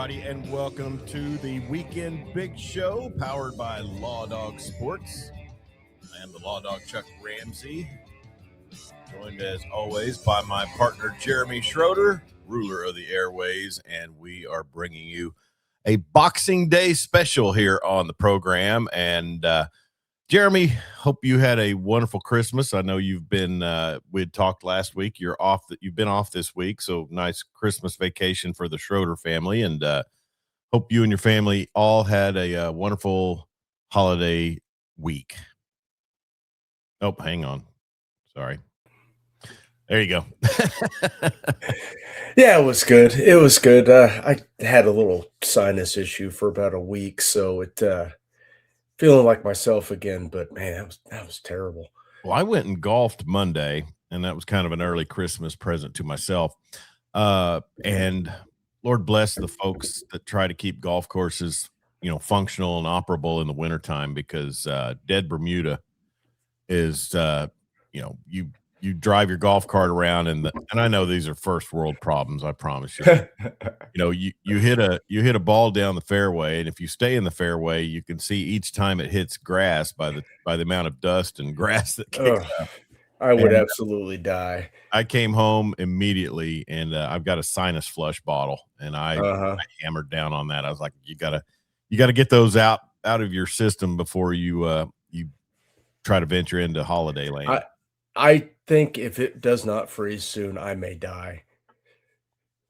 everybody, and welcome to the Weekend Big Show powered by Law Dog Sports. I am the Law Dog Chuck Ramsey, joined as always by my partner Jeremy Schroeder, ruler of the airways, and we are bringing you a Boxing Day special here on the program. And Jeremy, hope you had a wonderful Christmas. I know you've been we had talked last week. You've been off this week, so nice Christmas vacation for the Schroeder family, and hope you and your family all had a wonderful holiday week. Oh, hang on. Sorry. There you go. Yeah, it was good. It was good. I had a little sinus issue for about a week, so it feeling like myself again, but man, that was terrible. Well, I went and golfed Monday, and that was kind of an early Christmas present to myself. And Lord bless the folks that try to keep golf courses, functional and operable in the wintertime, because dead Bermuda is, you drive your golf cart around, and I know these are first world problems, I promise you. You hit a ball down the fairway, and if you stay in the fairway, you can see each time it hits grass by the amount of dust and grass that kicks up. I would absolutely die. I came home immediately, and I've got a sinus flush bottle, and I hammered down on that. I was like, you gotta get those out of your system before you try to venture into holiday land. I think if it does not freeze soon, I may die.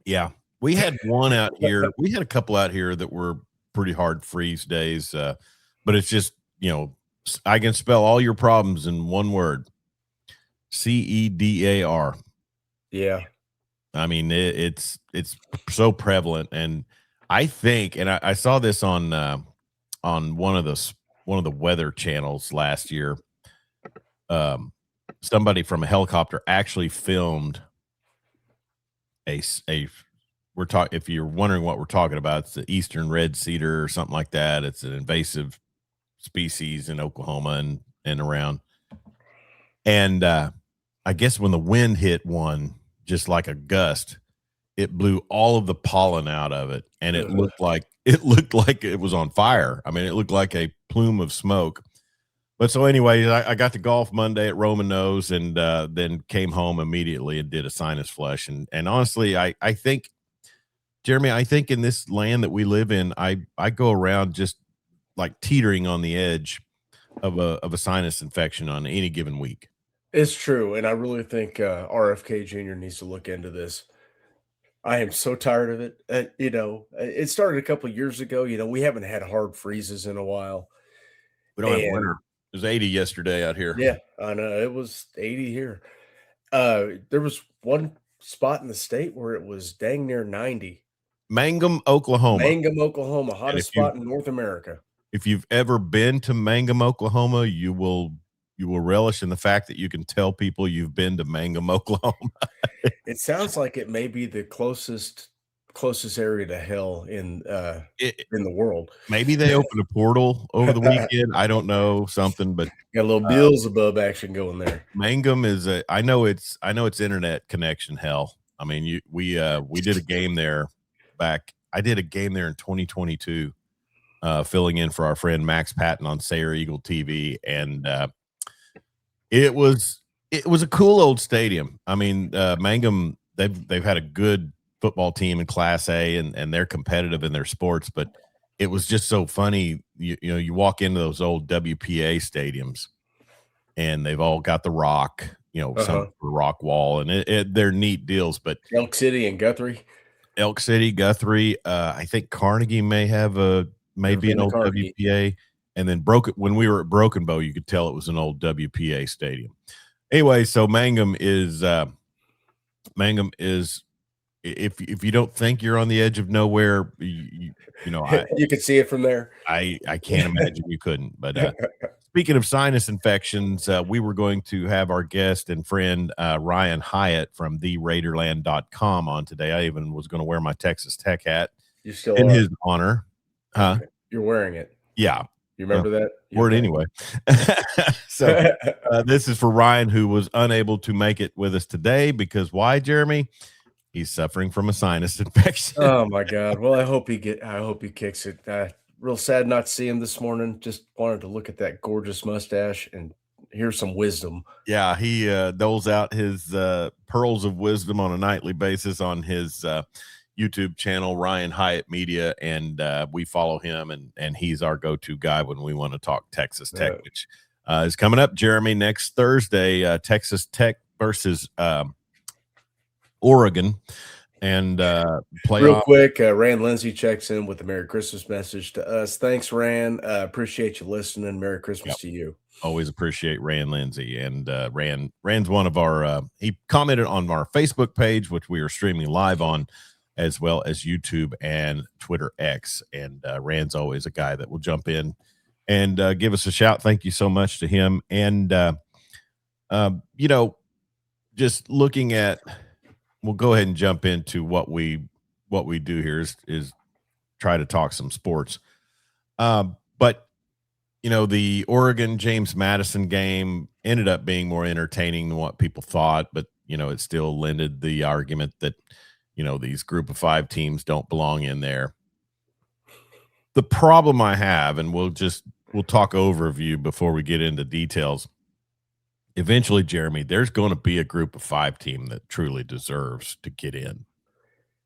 Yeah. We had one out here. We had a couple out here that were pretty hard freeze days. But it's just, I can spell all your problems in one word. CEDAR. Yeah. I mean, it's so prevalent. And I think, and I saw this on one of the weather channels last year. Somebody from a helicopter actually filmed if you're wondering what we're talking about, it's the eastern red cedar or something like that. It's an invasive species in Oklahoma and around. And I guess when the wind hit one, just like a gust, it blew all of the pollen out of it, and it looked like it was on fire. I mean, it looked like a plume of smoke. But so anyway, I got to golf Monday at Roman Nose, and then came home immediately and did a sinus flush. And honestly, I think, Jeremy, in this land that we live in, I go around just like teetering on the edge of a sinus infection on any given week. It's true, and I really think RFK Jr. needs to look into this. I am so tired of it. It started a couple of years ago. We haven't had hard freezes in a while. We don't have winter. It was 80 yesterday out here. Yeah, I know. It was 80 here. There was one spot in the state where it was dang near 90. Mangum, Oklahoma. Hottest spot in North America. If you've ever been to Mangum, Oklahoma, you will relish in the fact that you can tell people you've been to Mangum, Oklahoma. It sounds like it may be the closest area to hell in the world. Maybe they opened a portal over the weekend. I don't know, something, but got a little Beelzebub action going there. Mangum is I know it's internet connection hell. I mean, we did a game there I did a game there in 2022, filling in for our friend Max Patton on Sayer Eagle TV, and it was a cool old stadium. I mean, Mangum, they've had a good football team in Class A, and they're competitive in their sports, but it was just so funny. You walk into those old WPA stadiums, and they've all got the rock, some rock wall, and they're neat deals. But Elk City, Guthrie, I think Carnegie may have maybe an old WPA, and then when we were at Broken Bow, you could tell it was an old WPA stadium. Anyway, so Mangum is if you don't think you're on the edge of nowhere, you could see it from there. I can't imagine you couldn't. But speaking of sinus infections, we were going to have our guest and friend Ryan Hyatt from TheRaiderland.com on today. I even was going to wear my Texas Tech hat in his honor. Huh? You're wearing it. Yeah. You remember that? Word anyway. So this is for Ryan, who was unable to make it with us today because why, Jeremy? He's suffering from a sinus infection. Oh my God. Well, I hope he kicks it. Real sad not to see him this morning. Just wanted to look at that gorgeous mustache and hear some wisdom. Yeah, he doles out his pearls of wisdom on a nightly basis on his YouTube channel, Ryan Hyatt Media, and we follow him, and he's our go-to guy when we want to talk Texas Tech, which is coming up, Jeremy, next Thursday. Texas Tech versus Oregon, and playoff. Real quick, Rand Lindsay checks in with a Merry Christmas message to us. Thanks, Rand. Appreciate you listening. Merry Christmas to you. Always appreciate Rand Lindsay, and Rand's one of our. He commented on our Facebook page, which we are streaming live on, as well as YouTube and Twitter X. And Rand's always a guy that will jump in and give us a shout. Thank you so much to him. And just looking at, we'll go ahead and jump into what we do here is try to talk some sports. But the Oregon James Madison game ended up being more entertaining than what people thought, but it still lended the argument that these group of 5 teams don't belong in there. The problem I have, and we'll talk overview before we get into details. Eventually, Jeremy, there's going to be a group of 5 team that truly deserves to get in.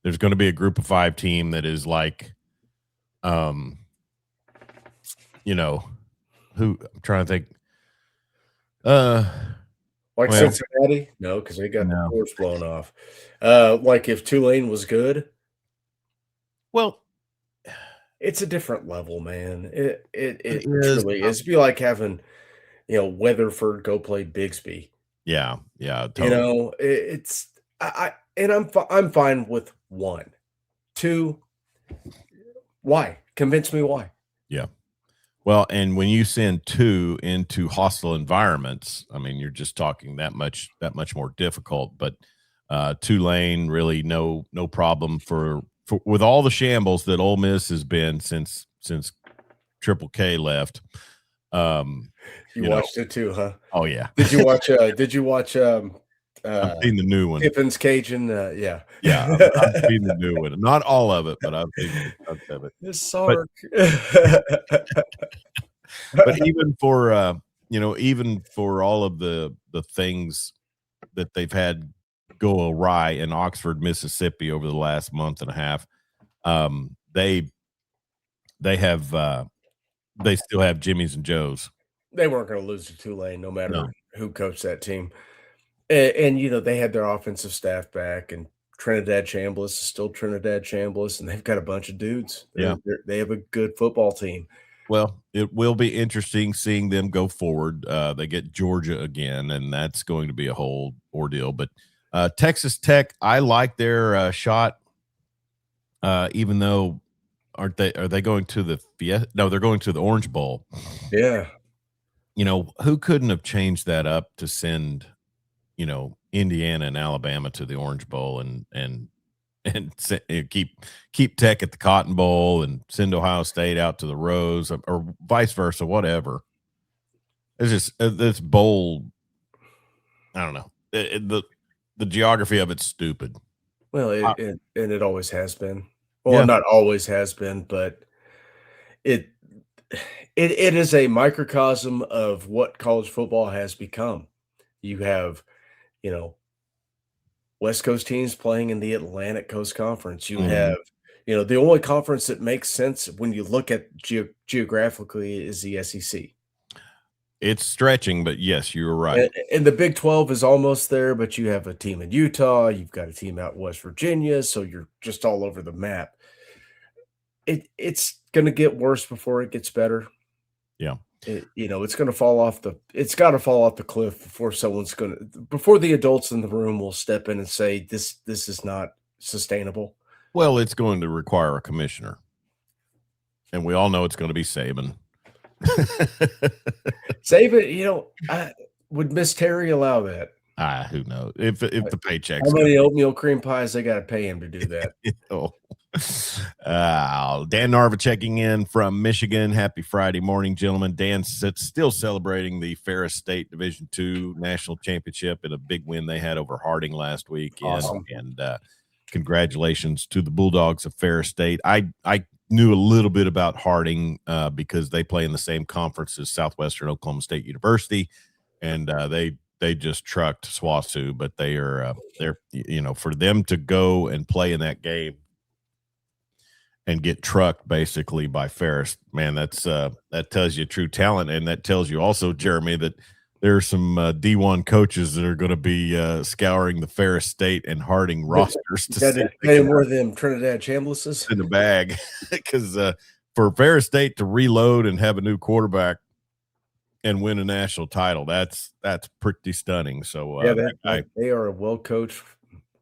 There's going to be a group of 5 team that is like, who I'm trying to think. Cincinnati? No, because they got the doors blown off. Like if Tulane was good. Well, it's a different level, man. It truly is. It'd be like having, Weatherford go play Bigsby. Yeah, totally. I'm fine with 1. 2, why? Convince me why. Yeah. Well, and when you send 2 into hostile environments, I mean, you're just talking that much more difficult. But Tulane really no problem for with all the shambles that Ole Miss has been since Triple K left. You watched it too, huh? Oh yeah. Did you watch? I've seen the new one. Pippen's Cajun. Yeah. I've seen the new one. Not all of it, but I've seen parts of it. It's Sark. But even for even for all of the things that they've had go awry in Oxford, Mississippi over the last month and a half, they still have Jimmy's and Joe's. They weren't going to lose to Tulane no matter who coached that team. And they had their offensive staff back, and Trinidad Chambliss is still Trinidad Chambliss, and they've got a bunch of dudes. They have a good football team. Well, it will be interesting seeing them go forward. They get Georgia again, and that's going to be a whole ordeal. But Texas Tech, I like their shot, even though are they going to the Fiesta? No, they're going to the Orange Bowl. Yeah. Who couldn't have changed that up to send, Indiana and Alabama to the Orange Bowl and keep Tech at the Cotton Bowl and send Ohio State out to the Rose or vice versa, whatever. It's just this bowl. I don't know. The geography of it's stupid. Well, it always has been. Well, not always has been, but it is a microcosm of what college football has become. You have, West Coast teams playing in the Atlantic Coast Conference. You have, the only conference that makes sense when you look at geographically is the SEC. It's stretching, but yes, you're right. And the Big 12 is almost there, but you have a team in Utah. You've got a team out in West Virginia, so you're just all over the map. It's going to get worse before it gets better. Yeah. It's going to fall off it's got to fall off the cliff before the adults in the room will step in and say, this is not sustainable. Well, it's going to require a commissioner. And we all know it's going to be Saban. Saban, would Miss Terry allow that? Who knows? If the paychecks. How many oatmeal cream pies they got to pay him to do that? Dan Narva checking in from Michigan. Happy Friday morning, gentlemen. Dan's still celebrating the Ferris State Division II National Championship in a big win they had over Harding last week. Awesome. And congratulations to the Bulldogs of Ferris State. I knew a little bit about Harding because they play in the same conference as Southwestern Oklahoma State University, and they just trucked SWASU. But they're for them to go and play in that game and get trucked basically by Ferris, man, that tells you true talent, and that tells you also, Jeremy, that there are some D1 coaches that are going to be scouring the Ferris State and Harding rosters to see if they can more of them Trinidad Chamblises in the bag, because for Ferris State to reload and have a new quarterback and win a national title, that's pretty stunning. So they are a well coached,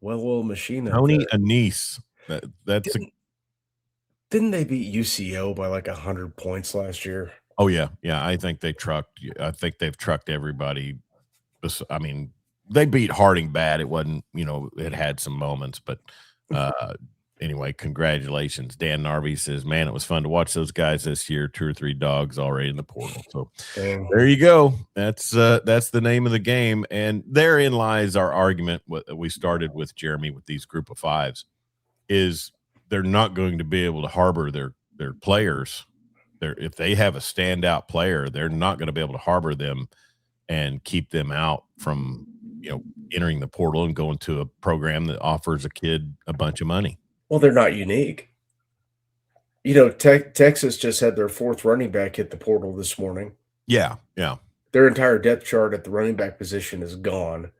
well-oiled machine. Tony Anise, didn't they beat UCO by like 100 points last year? Oh yeah. I think they've trucked everybody. I mean, they beat Harding bad. It wasn't, it had some moments, but anyway, congratulations. Dan Narby says, man, it was fun to watch those guys this year. 2 or 3 dogs already in the portal. So there you go. That's the name of the game. And therein lies our argument. What we started with, Jeremy, with these group of fives, is they're not going to be able to harbor their players. If they have a standout player, they're not going to be able to harbor them and keep them out from, entering the portal and going to a program that offers a kid a bunch of money. Well, they're not unique. Texas just had their 4th running back hit the portal this morning. Yeah. Their entire depth chart at the running back position is gone.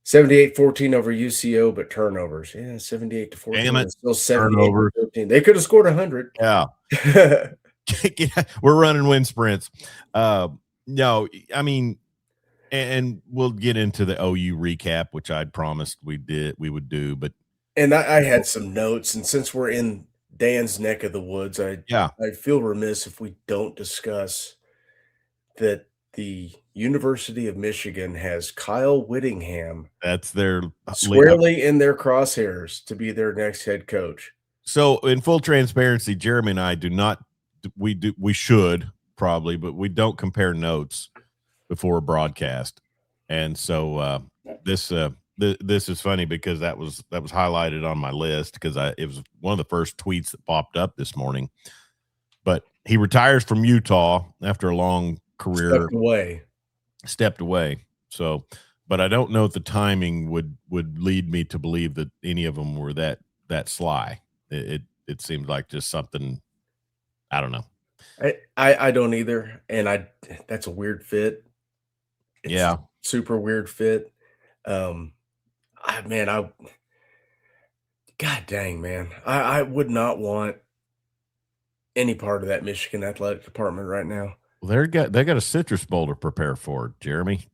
78-14 over UCO, but turnovers. Yeah, 78-14. Damn it. Still 78-14. They could have scored 100. Yeah. We're running wind sprints. No, I mean, and we'll get into the OU recap, which I'd promised we would do. But I had some notes, and since we're in Dan's neck of the woods, I feel remiss if we don't discuss that the University of Michigan has Kyle Whittingham. That's their squarely in their crosshairs to be their next head coach. So, in full transparency, Jeremy and I we should probably, but we don't compare notes before a broadcast. And so this is funny because that was highlighted on my list because it was one of the first tweets that popped up this morning. But he retires from Utah after a long career. Stepped away. So, but I don't know if the timing would lead me to believe that any of them were that sly. It seems like just something, I don't know. I don't either, and that's a weird fit. It's super weird fit. God dang, man, I would not want any part of that Michigan athletic department right now. Well, they got a Citrus Bowl to prepare for, Jeremy.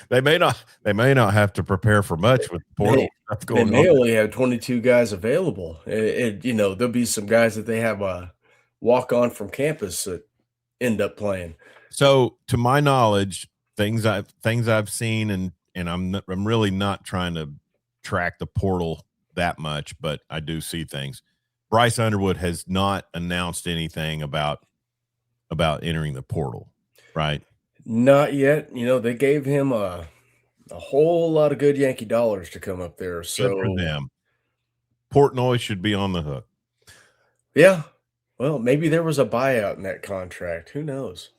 They may not have to prepare for much with the portal stuff going on. They may only have 22 guys available. There'll be some guys that they have walk on from campus that end up playing. So, to my knowledge, things I've seen, and I'm really not trying to track the portal that much, but I do see things. Bryce Underwood has not announced anything about entering the portal, right? Not yet. They gave him a whole lot of good Yankee dollars to come up there. So good for them. Portnoy should be on the hook. Yeah. Well, maybe there was a buyout in that contract. Who knows?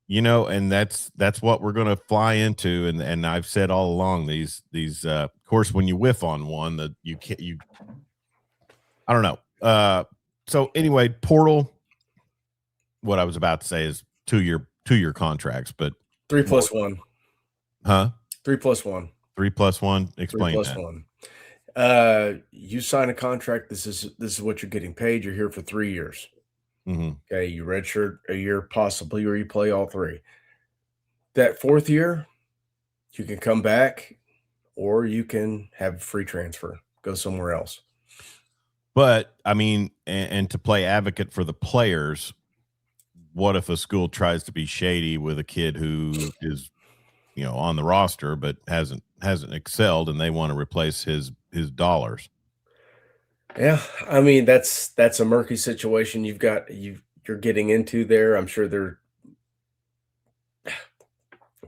And that's what we're going to fly into. And I've said all along these of course, when you whiff on one that I don't know. So anyway, portal, what I was about to say is 2-year contracts, but 3 plus 1. Huh? 3 plus 1. 3 plus 1. Explain 3 plus that. 1. You sign a contract. This is what you're getting paid. You're here for 3 years. Mm-hmm. Okay, you redshirt a year possibly, or you play all 3. That 4th year, you can come back, or you can have a free transfer, go somewhere else. But I mean, and to play advocate for the players, what if a school tries to be shady with a kid who is, on the roster but hasn't excelled, and they want to replace his dollars? Yeah, I mean that's a murky situation you're getting into there. I'm sure they're.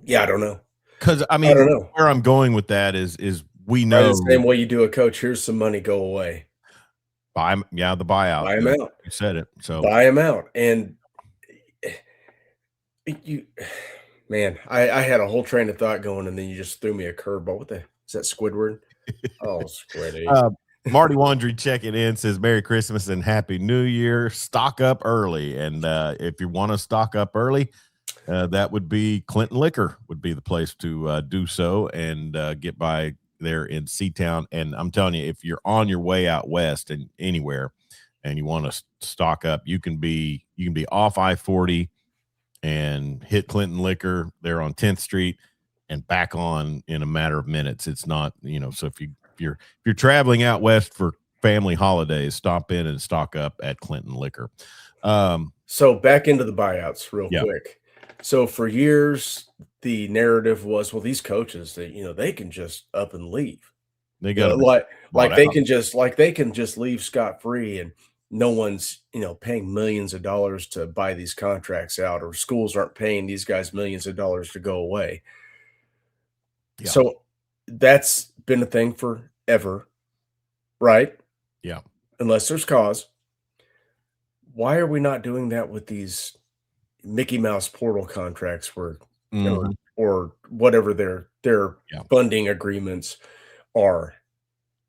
Yeah, I don't know. Because I don't know where I'm going with that is we Probably the know same way you do a coach, "Here's some money, go away." the buyout. Buy 'em out. You said it. So Buy 'em out, and you man, I had a whole train of thought going, and then you just threw me a curveball. What the is that Squidward? Oh, Squiddy. Marty Wandry checking in says Merry Christmas and Happy New Year. Stock up early. And if you want to stock up early, that would be Clinton Liquor would be the place to do so and get by there in Seatown. And I'm telling you, if you're on your way out west and anywhere and you want to stock up, you can be off I-40 and hit Clinton Liquor there on 10th Street and back on in a matter of minutes. It's not, so if you're traveling out west for family holidays, stop in and stock up at Clinton Liquor. So back into the buyouts real Yeah. quick. So for years, the narrative was, well, these coaches, they can just up and leave. They got Like they can just leave scot-free and no one's, paying millions of dollars to buy these contracts out, or schools aren't paying these guys millions of dollars to go away. Yeah. So that's been a thing forever, right? Yeah. Unless there's cause. Why are we not doing that with these Mickey Mouse portal contracts where or whatever their Yeah. funding agreements are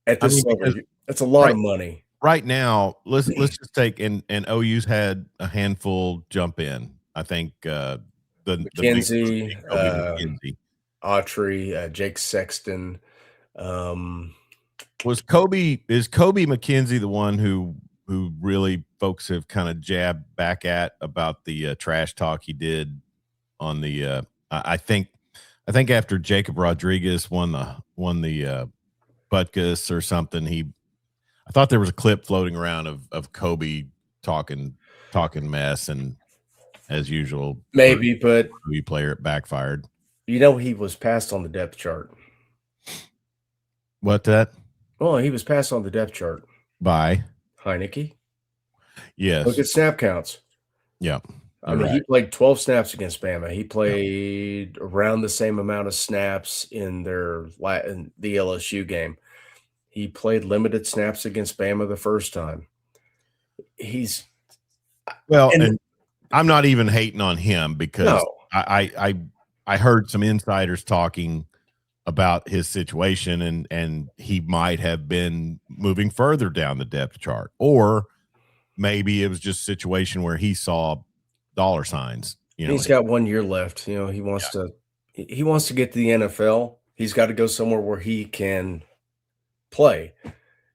at this level? Because That's a lot of money. Right now, let's just take and OU's had a handful jump in. I think McKenzie, McKenzie. Autry, Jake Sexton. Is Kobe McKenzie the one who really folks have kind of jabbed back at about the trash talk he did on the I think after Jacob Rodriguez won the Butkus or something, I thought there was a clip floating around of Kobe talking mess, and as usual, maybe, but Kobe player it backfired. He was passed on the depth chart. What that? Well, he was passed on the depth chart by Heineke. Yes. Look at snap counts. Yeah. I mean, He played 12 snaps against Bama. He played around the same amount of snaps in the LSU game. He played limited snaps against Bama the first time. And I'm not even hating on him because I heard some insiders talking about his situation and he might have been moving further down the depth chart, or maybe it was just a situation where he saw dollar signs. He's got 1 year left. He wants to get to the NFL. He's got to go somewhere where he can play.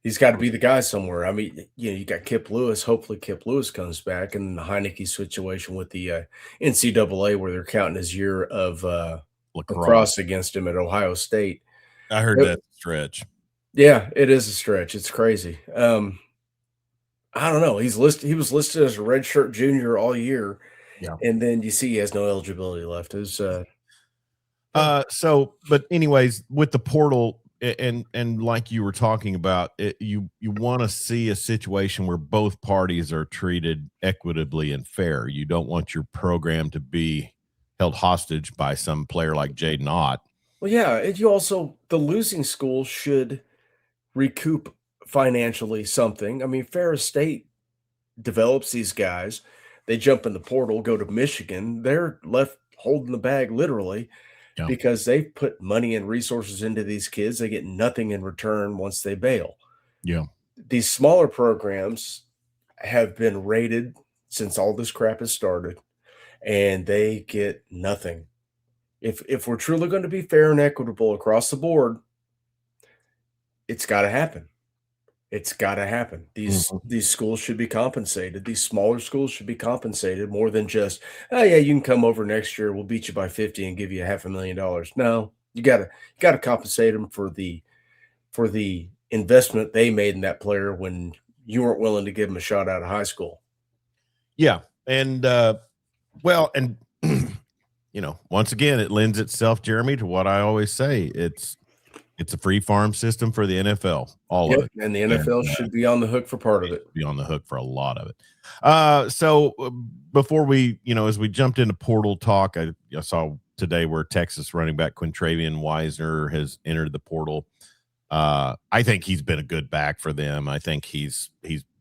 He's got to be the guy somewhere. I mean, you got Kip Lewis. Hopefully Kip Lewis comes back, and the Heineke situation with the NCAA where they're counting his year of lacrosse against him at Ohio State. I heard that's a stretch. Yeah, it is a stretch. It's crazy. I don't know. He was listed as a redshirt junior all year. Yeah. And then you see he has no eligibility left. But anyways, with the portal and like you were talking about, you want to see a situation where both parties are treated equitably and fair. You don't want your program to be held hostage by some player like Jaden Ott. Well, yeah, and the losing school should recoup financially something. I mean, Ferris State develops these guys. They jump in the portal, go to Michigan. They're left holding the bag literally because they've put money and resources into these kids. They get nothing in return once they bail. Yeah. These smaller programs have been rated since all this crap has started, and they get nothing. If we're truly going to be fair and equitable across the board, it's got to happen. It's got to happen. These schools should be compensated. These smaller schools should be compensated more than just, oh yeah, you can come over next year. We'll beat you by 50 and give you $500,000. No, you got to compensate them for the investment they made in that player when you weren't willing to give them a shot out of high school. Yeah, and once again, it lends itself, Jeremy, to what I always say. It's a free farm system for the NFL, all of it. And the NFL should be on the hook for part of it. Be on the hook for a lot of it. So before we, as we jumped into portal talk, I saw today where Texas running back Quintravian Wisner has entered the portal. I think he's been a good back for them. I think he's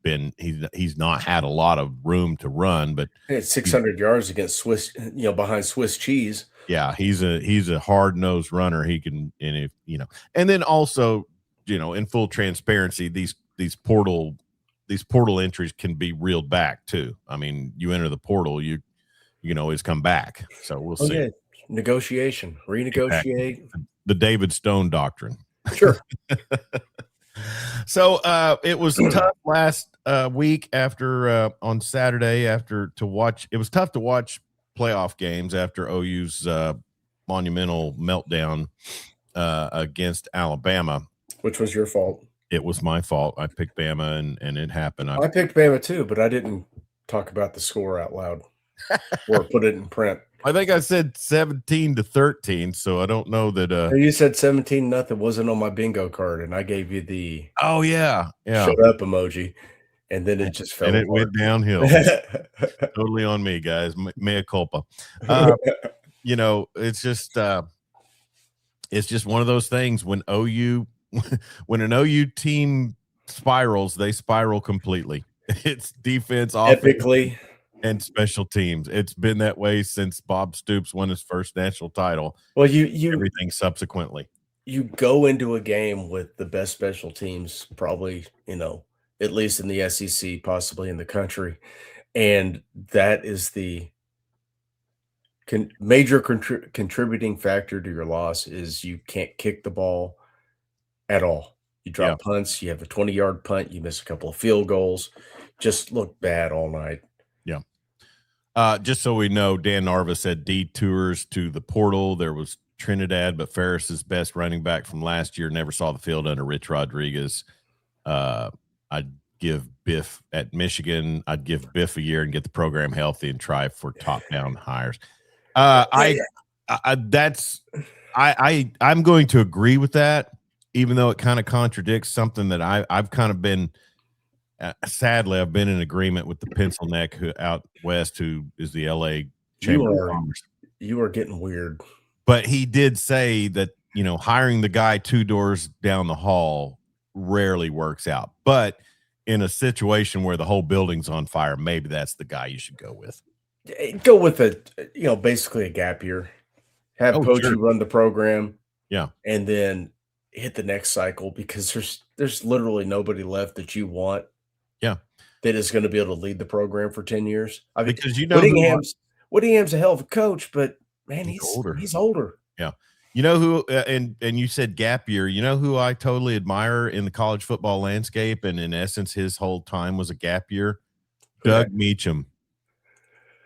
not had a lot of room to run, but He had 600 yards against Swiss, behind Swiss cheese. yeah, he's a hard-nosed runner. He can, and if and then also, in full transparency, these portal entries can be reeled back too. I mean, you enter the portal, you can always come back. So we'll see. Okay, negotiation, renegotiate. Exactly. The David Stone doctrine. Sure. So it was tough last week after on Saturday to watch. It was tough to watch playoff games after OU's monumental meltdown against Alabama. Which was your fault. It was my fault. I picked Bama, and it happened. I picked Bama too, but I didn't talk about the score out loud or put it in print. I think I said 17-13, so I don't know that. You said 17-0 wasn't on my bingo card, and I gave you the oh yeah, shut up emoji, and then it just fell. And it went downhill. Totally on me, guys. Mea culpa. It's just one of those things when when an OU team spirals, they spiral completely. It's defense, offense, epically, and special teams. It's been that way since Bob Stoops won his first national title. Well, you everything subsequently. You go into a game with the best special teams, probably, at least in the SEC, possibly in the country, and that is the major contributing factor to your loss is you can't kick the ball at all. You drop punts, you have a 20-yard punt, you miss a couple of field goals, just look bad all night. Yeah. Just so we know, Dan Narva said detours to the portal. There was Trinidad, but Ferris's best running back from last year never saw the field under Rich Rodriguez. I'd give Biff at Michigan. I'd give Biff a year and get the program healthy and try for top-down hires. I'm going to agree with that, even though it kind of contradicts something that I've kind of been. Sadly, I've been in agreement with the pencil neck out west, who is the LA Chamber of Commerce. You are getting weird. But he did say that, hiring the guy 2 doors down the hall rarely works out. But in a situation where the whole building's on fire, maybe that's the guy you should go with. Go with basically a gap year. Have Pochi run the program. Yeah. And then hit the next cycle, because there's literally nobody left that you want. Yeah. That is going to be able to lead the program for 10 years. I mean, because Whittingham's a hell of a coach, but man, he's older. Yeah. You know who, and you said gap year, who I totally admire in the college football landscape, and in essence, his whole time was a gap year? Doug Meacham.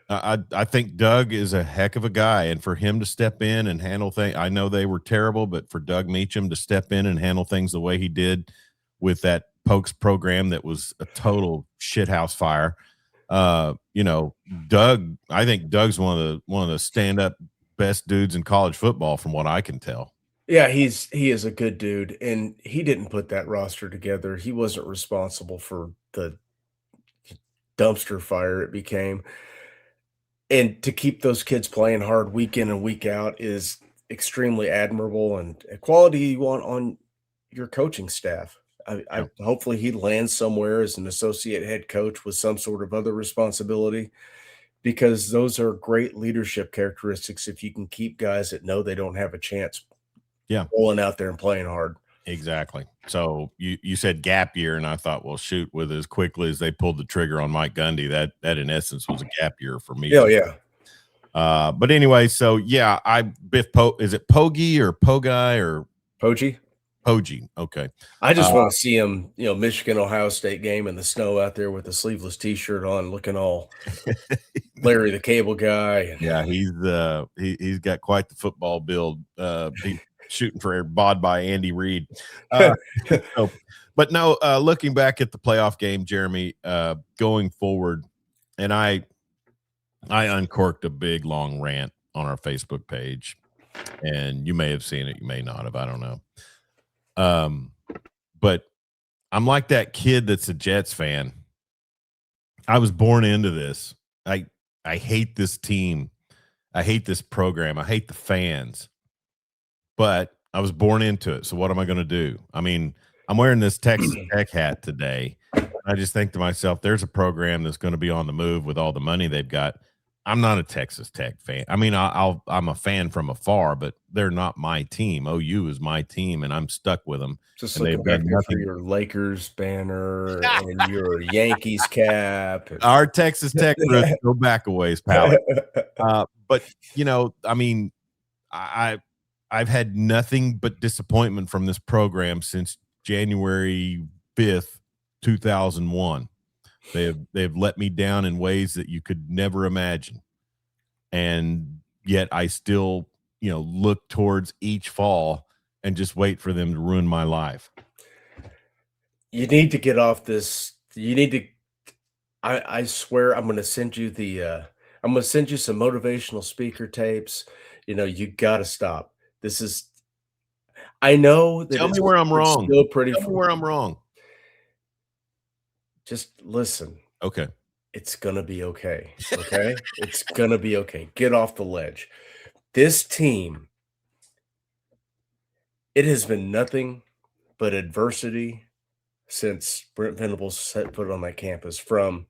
I think Doug is a heck of a guy, and for him to step in and handle things, I know they were terrible, but for Doug Meacham to step in and handle things the way he did with that Pokes program that was a total shithouse fire. Doug, I think Doug's one of the stand-up best dudes in college football from what I can tell. Yeah, he is a good dude, and he didn't put that roster together. He wasn't responsible for the dumpster fire it became. And to keep those kids playing hard week in and week out is extremely admirable, and a quality you want on your coaching staff. I hopefully he lands somewhere as an associate head coach with some sort of other responsibility, because those are great leadership characteristics if you can keep guys that know they don't have a chance rolling out there and playing hard. Exactly. So you said gap year, and I thought, well, shoot, with as quickly as they pulled the trigger on Mike Gundy, that in essence was a gap year for me. Oh yeah. But anyway, so yeah, is it Pogi or Pogai or Pogi? Pogi. Okay. I just want to see him, Michigan, Ohio State game in the snow out there with a sleeveless t-shirt on, looking all Larry the Cable Guy. Yeah, he's got quite the football build. He's shooting for bod by Andy Reid. But no, looking back at the playoff game, Jeremy, going forward, and I uncorked a big long rant on our Facebook page, and you may have seen it, you may not have, I don't know. But I'm like that kid that's a Jets fan. I was born into this. I hate this team. I hate this program. I hate the fans. But I was born into it. So what am I going to do? I mean, I'm wearing this Texas Tech hat today. I just think to myself, there's a program that's going to be on the move with all the money they've got. I'm not a Texas Tech fan. I mean, I'm a fan from afar, but they're not my team. OU is my team, and I'm stuck with them. Just And looking they've back done there for nothing. your Lakers banner and your Yankees cap. Our Texas Tech roots go back a ways, pal. But I mean, I've had nothing but disappointment from this program since January 5th, 2001. They've let me down in ways that you could never imagine. And yet I still, look towards each fall and just wait for them to ruin my life. You need to get off this. You need to. I swear I'm going to send you I'm going to send you some motivational speaker tapes. You got to stop. This is. I know that Tell me where I'm wrong. Still pretty. Tell me where I'm wrong. Just listen. Okay. It's going to be okay. Okay? It's going to be okay. Get off the ledge. This team, it has been nothing but adversity since Brent Venables set foot on that campus, from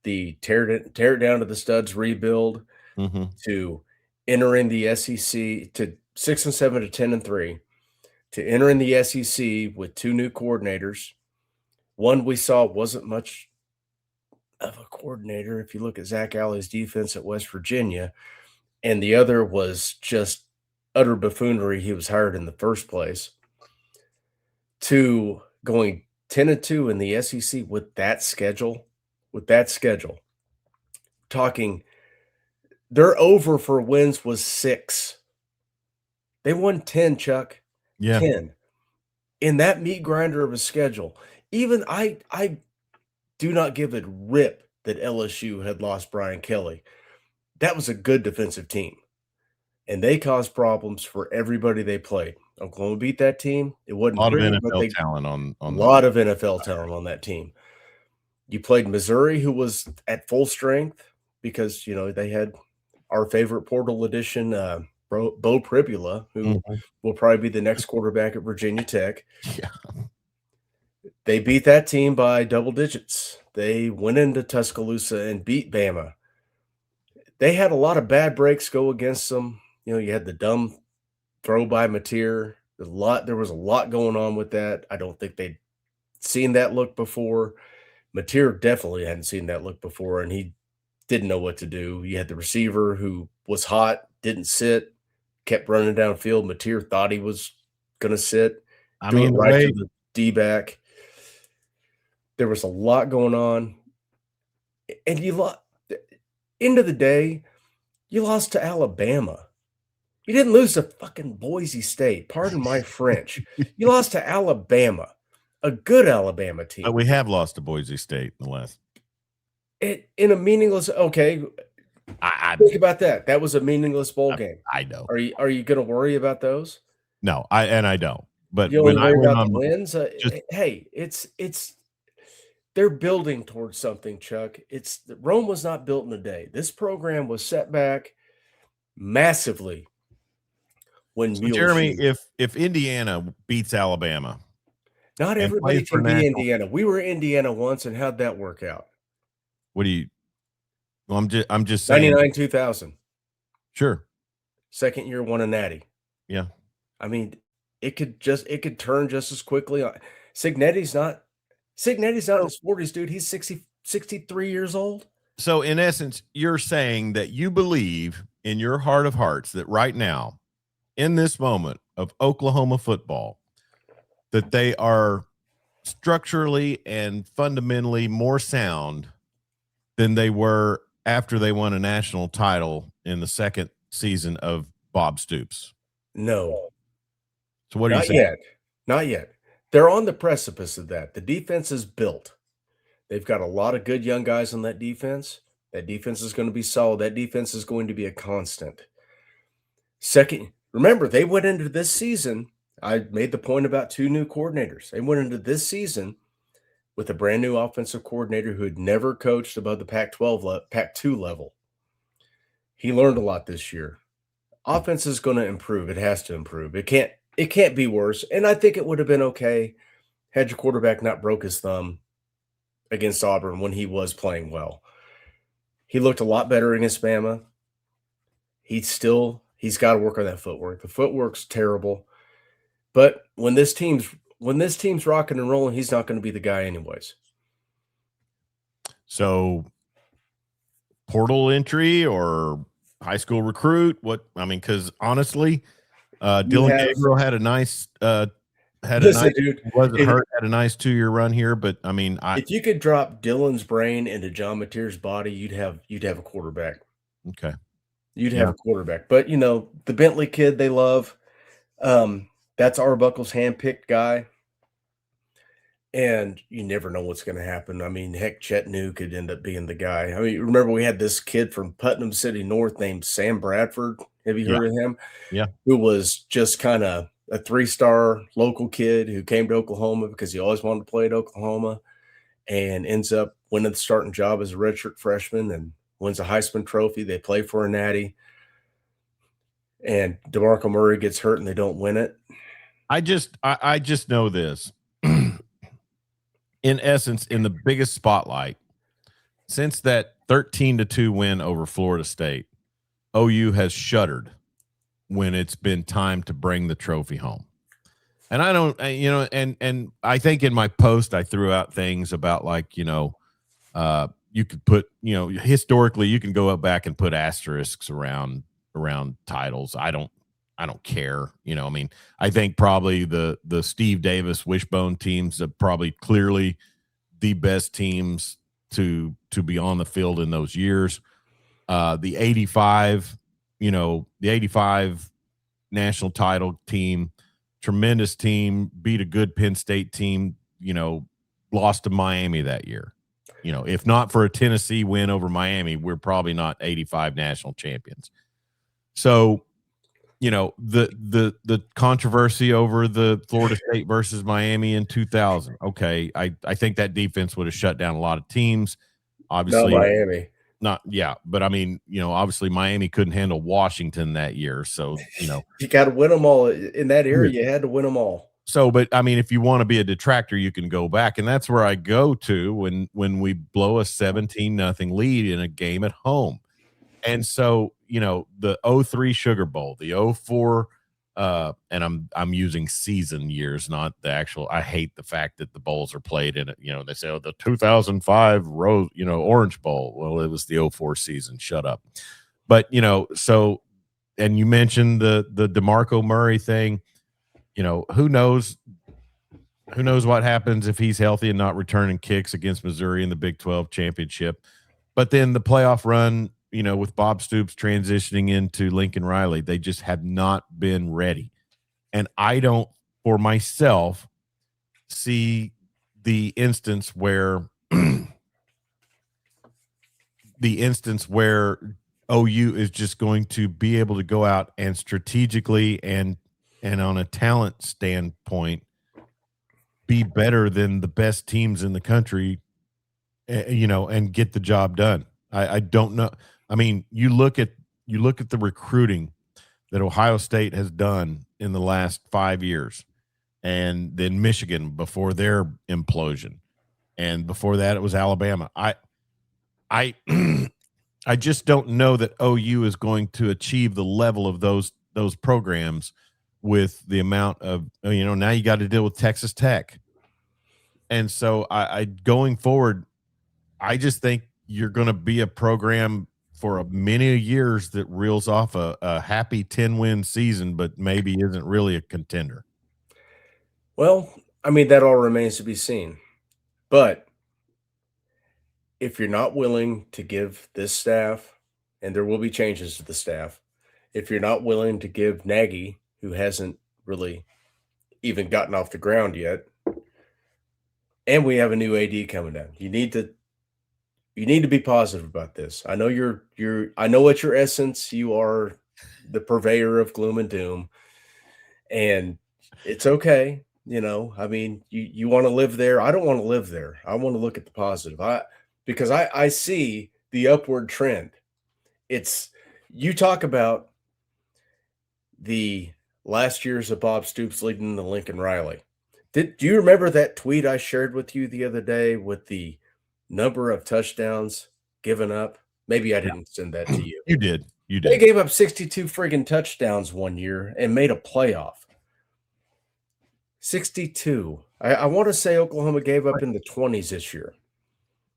the tear it down to the studs rebuild to entering the SEC to 6-7 to 10-3 to entering the SEC with two new coordinators. One we saw wasn't much of a coordinator if you look at Zach Alley's defense at West Virginia, and the other was just utter buffoonery. He was hired in the first place. To going 10-2 in the SEC with that schedule, talking their over for wins was 6. They won 10, Chuck. Yeah. 10. In that meat grinder of a schedule. Even I do not give a rip that LSU had lost Brian Kelly. That was a good defensive team. And they caused problems for everybody they played. Oklahoma beat that team. It wasn't a lot pretty, of NFL talent on a lot of NFL talent on that team. You played Missouri, who was at full strength because they had our favorite portal edition, Bo Pribula, who will probably be the next quarterback at Virginia Tech. Yeah. They beat that team by double digits. They went into Tuscaloosa and beat Bama. They had a lot of bad breaks go against them. You had the dumb throw by Mateer. There was a lot going on with that. I don't think they'd seen that look before. Mateer definitely hadn't seen that look before, and he didn't know what to do. You had the receiver who was hot, didn't sit, kept running downfield. Mateer thought he was going to sit. To the D-back. There was a lot going on. And end of the day, you lost to Alabama. You didn't lose to fucking Boise State. Pardon my French. You lost to Alabama, a good Alabama team. But we have lost to Boise State in the last. In a meaningless. Okay, I think about that. That was a meaningless bowl game. I know. Are you going to worry about those? No, I don't. But you only worry about the wins. Hey, it's. They're building towards something, Chuck. Rome was not built in a day. This program was set back massively. Jeremy, if Indiana beats Alabama, not everybody can be Indiana. We were Indiana once, and how'd that work out? What do you? Well, I'm just saying. 99, 2000. Sure. Second year won a natty. Yeah. I mean, it could turn just as quickly. Signetti's not in his 40s, dude. He's 63 years old. So in essence, you're saying that you believe in your heart of hearts that right now, in this moment of Oklahoma football, that they are structurally and fundamentally more sound than they were after they won a national title in the second season of Bob Stoops. No. So what are you saying? Not yet. They're on the precipice of that. The defense is built. They've got a lot of good young guys on that defense. That defense is going to be solid. That defense is going to be a constant. Second, remember, they went into this season. I made the point about two new coordinators. They went into this season with a brand new offensive coordinator who had never coached above the Pac-2 level. He learned a lot this year. Offense is going to improve. It has to improve. It can't It can't be worse, and I think it would have been okay had your quarterback not broke his thumb against Auburn when he was playing well. He looked a lot better against Bama. He's got to work on that footwork. The footwork's terrible. But when this team's rocking and rolling, he's not going to be the guy anyways. So portal entry or high school recruit? Because honestly, Dylan Gabriel had a nice dude, wasn't hurt, had a nice 2-year run here, but I mean, if you could drop Dylan's brain into John Mateer's body, you'd have a quarterback. Okay. You'd have a quarterback. But the Bentley kid they love, that's Arbuckle's handpicked guy. And you never know what's going to happen. I mean, heck, Chet New could end up being the guy. I mean, remember we had this kid from Putnam City North named Sam Bradford. Have you heard of him? Yeah. Who was just kind of a 3-star local kid who came to Oklahoma because he always wanted to play at Oklahoma and ends up winning the starting job as a redshirt freshman and wins a Heisman Trophy. They play for a natty. And DeMarco Murray gets hurt and they don't win it. I just know this. In essence, in the biggest spotlight, since that 13-2 win over Florida State, OU has shuddered when it's been time to bring the trophy home. And I don't, and I think in my post I threw out things about you could put, historically you can go back and put asterisks around titles. I don't care. I think probably the Steve Davis wishbone teams are probably clearly the best teams to be on the field in those years. The 85 national title team, tremendous team, beat a good Penn State team, lost to Miami that year. If not for a Tennessee win over Miami, we're probably not 85 national champions. So, the controversy over the Florida State versus Miami in 2000. Okay, I think that defense would have shut down a lot of teams. Obviously, not Miami. But I mean, obviously Miami couldn't handle Washington that year. So, you got to win them all in that era. You had to win them all. So, but I mean, if you want to be a detractor, you can go back, and that's where I go to when we blow a 17-0 lead in a game at home. And so, the 03 Sugar Bowl, the 04, and I'm using season years, not the actual. I hate the fact that the bowls are played in it. They say the 2005 Orange Bowl. Well, it was the 04 season. Shut up. But so, and you mentioned the DeMarco Murray thing. Who knows what happens if he's healthy and not returning kicks against Missouri in the Big 12 championship. But then the playoff run, with Bob Stoops transitioning into Lincoln Riley, they just have not been ready. And I don't, for myself, see the instance where OU is just going to be able to go out and strategically and on a talent standpoint be better than the best teams in the country, and get the job done. I don't know. I mean, you look at the recruiting that Ohio State has done in the last 5 years, and then Michigan before their implosion, and before that it was Alabama. I just don't know that OU is going to achieve the level of those programs with the amount of, now you got to deal with Texas Tech. And so I going forward, I just think you're going to be a program for many years that reels off a happy 10-win season, but maybe isn't really a contender. Well, I mean, that all remains to be seen. But if you're not willing to give this staff, and there will be changes to the staff, if you're not willing to give Nagy, who hasn't really even gotten off the ground yet, and we have a new AD coming down, you need to be positive about this. I know I know at your essence, you are the purveyor of gloom and doom, and it's okay. I mean, you want to live there. I don't want to live there. I want to look at the positive. Because I see the upward trend. You talk about the last year's a Bob Stoops leading the Lincoln Riley. Do you remember that tweet I shared with you the other day with the number of touchdowns given up? Maybe I didn't send that to you. You did. You They did. gave up 62 friggin' touchdowns one year and made a playoff. 62. I want to say Oklahoma gave up in the 20s this year.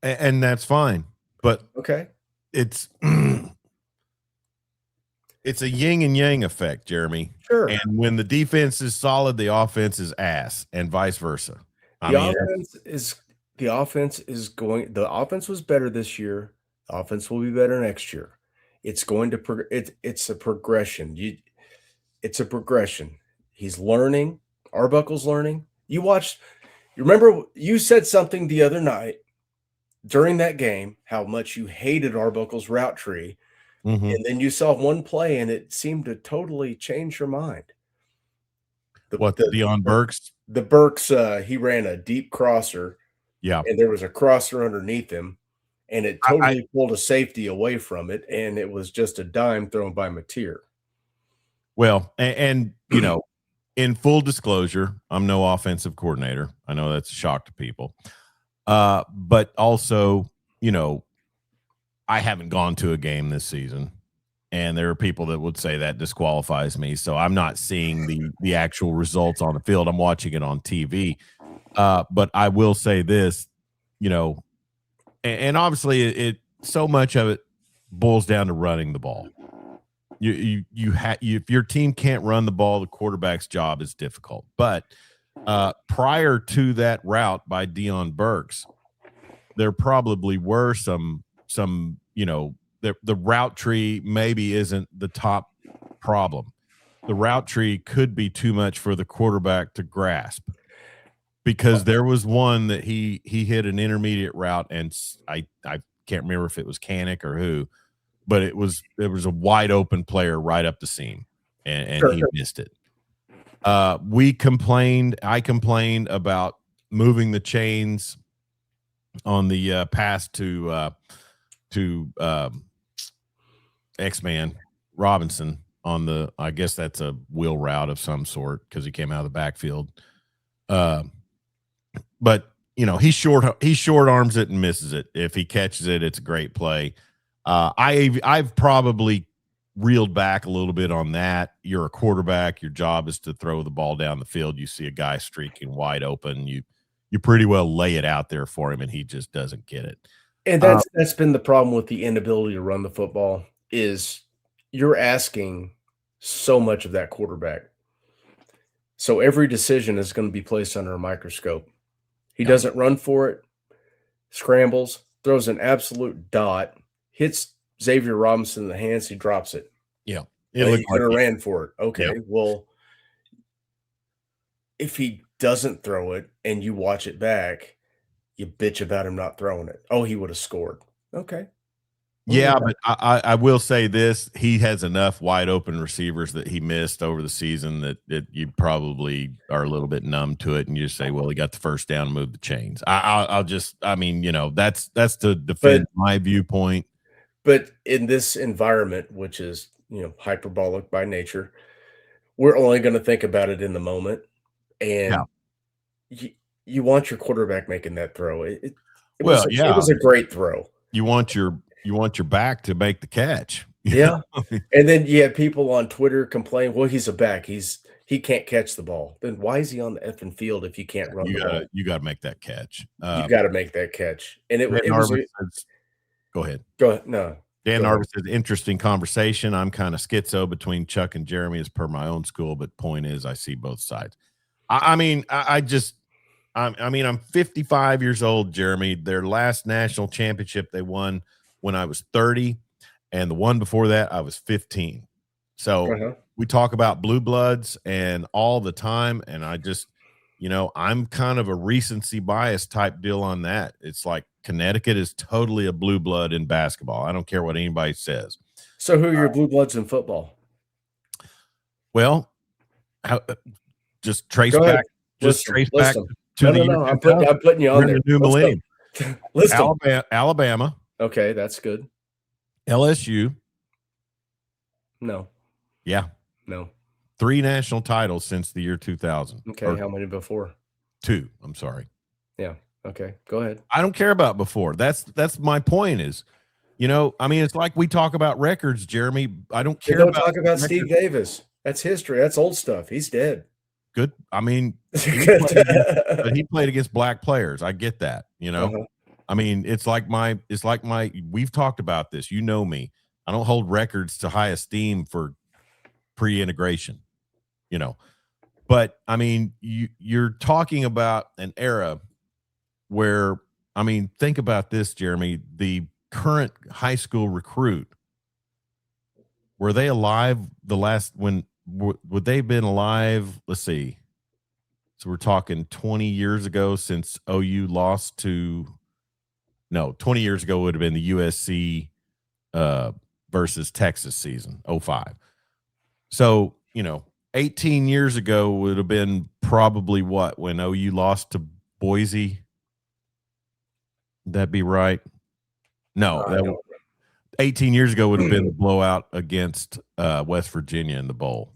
And that's fine. But Okay. it's it's a yin and yang effect, Jeremy. Sure. And when the defense is solid, the offense is ass, and vice versa. The offense was better this year. The offense will be better next year. It's going to it's a progression. It's a progression. He's learning. Arbuckle's learning. You remember you said something the other night during that game, how much you hated Arbuckle's route tree. Mm-hmm. And then you saw one play and it seemed to totally change your mind. Deion Burks? The Burks, he ran a deep crosser. Yeah. And there was a crosser underneath him. And it totally pulled a safety away from it. And it was just a dime thrown by Mateer. Well, and you know, in full disclosure, I'm no offensive coordinator. I know that's a shock to people. But also, you know, I haven't gone to a game this season, and there are people that would say that disqualifies me. So I'm not seeing the actual results on the field. I'm watching it on TV. But I will say this, you know, and obviously it so much of it boils down to running the ball. If your team can't run the ball, the quarterback's job is difficult. But prior to that route by Deion Burks, there probably were some you know, the route tree maybe isn't the top problem. The route tree could be too much for the quarterback to grasp, because there was one that he hit an intermediate route, and I can't remember if it was Canick or who, but there was a wide open player right up the seam, and he missed it. I complained about moving the chains on the pass to X-Man Robinson on the, I guess that's a wheel route of some sort because he came out of the backfield. But you know, he short arms it and misses it. If he catches it, it's a great play. I've probably reeled back a little bit on that. You're a quarterback. Your job is to throw the ball down the field. You see a guy streaking wide open. You pretty well lay it out there for him, and he just doesn't get it. And that's been the problem with the inability to run the football, is you're asking so much of that quarterback. So every decision is going to be placed under a microscope. He doesn't run for it, scrambles, throws an absolute dot, hits Xavier Robinson in the hands, he drops it. Yeah. He could have ran for it. Okay, well, if he doesn't throw it and you watch it back, you bitch about him not throwing it. Oh, he would have scored. Okay. Yeah, but I will say this. He has enough wide open receivers that he missed over the season that you probably are a little bit numb to it, and you just say, well, he got the first down and moved the chains. I mean, you know, that's to defend my viewpoint. But in this environment, which is, you know, hyperbolic by nature, we're only going to think about it in the moment. And you want your quarterback making that throw. It was a great throw. You want your back to make the catch. Yeah. And then you have people on Twitter complain, well, he's a back. He can't catch the ball. Then why is he on the effing field if you can't run the ball? You got to make that catch. You got to make that catch. And it was go ahead. Go ahead. No. Dan Narvis says, interesting conversation. I'm kind of schizo between Chuck and Jeremy as per my own school, but point is I see both sides. I'm 55 years old, Jeremy. Their last national championship they won when I was 30, and the one before that I was 15. So we talk about blue bloods and all the time, and I just, you know, I'm kind of a recency bias type deal on that. It's like Connecticut is totally a blue blood in basketball. I don't care what anybody says. So who are your blue bloods in football? Well, just trace back. Just trace back to the. No. I'm putting you on there. New millennium. Alabama. Okay, that's good. LSU. No. Yeah. No. 3 national titles since the year 2000. Okay, how many before? 2, I'm sorry. Yeah, okay, go ahead. I don't care about before. That's my point is, I mean, it's like we talk about records, Jeremy. I don't care Don't about talk about Steve Davis. That's history. That's old stuff. He's dead. Good. I mean, he played against black players. I get that, I mean, it's like we've talked about this. You know me. I don't hold records to high esteem for pre-integration, But I mean, you're talking about an era where, I mean, think about this, Jeremy. The current high school recruit, were they alive would they have been alive? Let's see. So we're talking 20 years ago since OU lost to, no, 20 years ago would have been the USC versus Texas season, 05. So, 18 years ago would have been probably when OU lost to Boise. Would that be right? No, 18 years ago would have been the blowout against West Virginia in the bowl.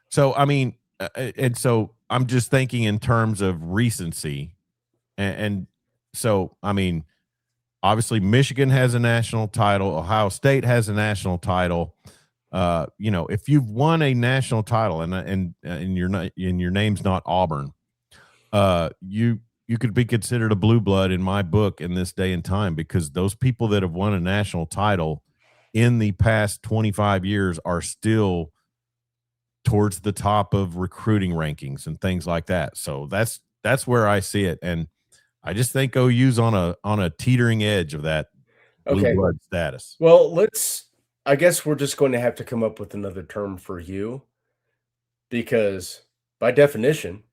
So, I mean, and so I'm just thinking in terms of recency. And so, I mean, obviously Michigan has a national title. Ohio State has a national title. If you've won a national title and your name's not Auburn, you could be considered a blue blood in my book in this day and time, because those people that have won a national title in the past 25 years are still towards the top of recruiting rankings and things like that. So that's where I see it. And I just think OU's on a teetering edge of that blue blood status. Well, I guess we're just going to have to come up with another term for you, because by definition,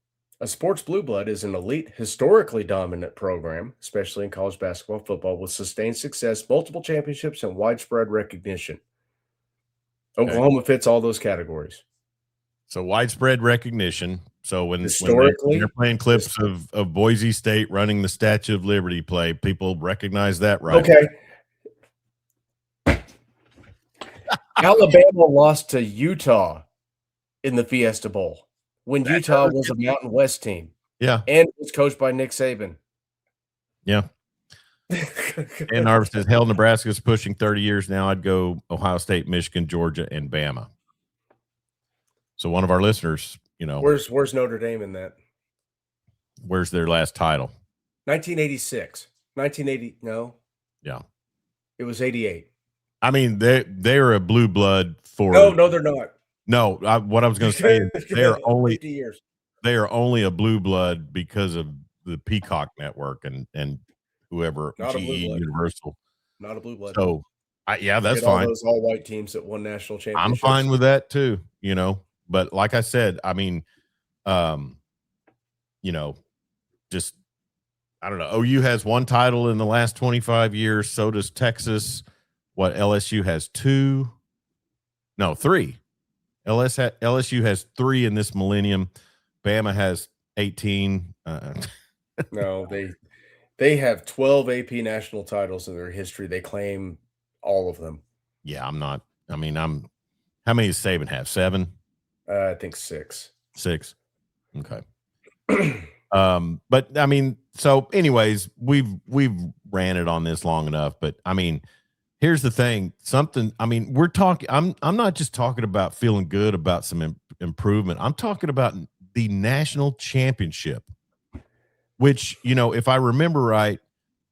a sports blue blood is an elite, historically dominant program, especially in college basketball and football, with sustained success, multiple championships, and widespread recognition. Oklahoma fits all those categories. So widespread recognition. So when they're playing clips of Boise State running the Statue of Liberty play, people recognize that, right? Okay. Alabama lost to Utah in the Fiesta Bowl when Utah was a Mountain West team. Yeah. And it was coached by Nick Saban. Yeah. And Narvis says, hell, Nebraska's pushing 30 years now. I'd go Ohio State, Michigan, Georgia, and Bama. So one of our listeners, where's Notre Dame in that? Where's their last title? 1986. 1980. No. Yeah. It was 88. I mean, they're a blue blood for. No, they're not. No, what I was going to say is they are only 50 years. They are only a blue blood because of the Peacock Network and whoever, not GE, Universal. Not a blue blood. So, that's fine. All those all-white teams that won national championships. I'm fine with that too, But like I said, I mean, just I don't know. OU has one title in the last 25 years. So does Texas. What, LSU has 2? No, 3. LSU has 3 in this millennium. Bama has 18. No, they have 12 AP national titles in their history. They claim all of them. Yeah, I'm not. I mean, how many does Saban have? 7? I think 6. 6. Okay. But I mean, so anyways, we've ranted on this long enough, but I mean, here's the thing. We're talking, I'm not just talking about feeling good about some improvement. I'm talking about the national championship, which, if I remember right,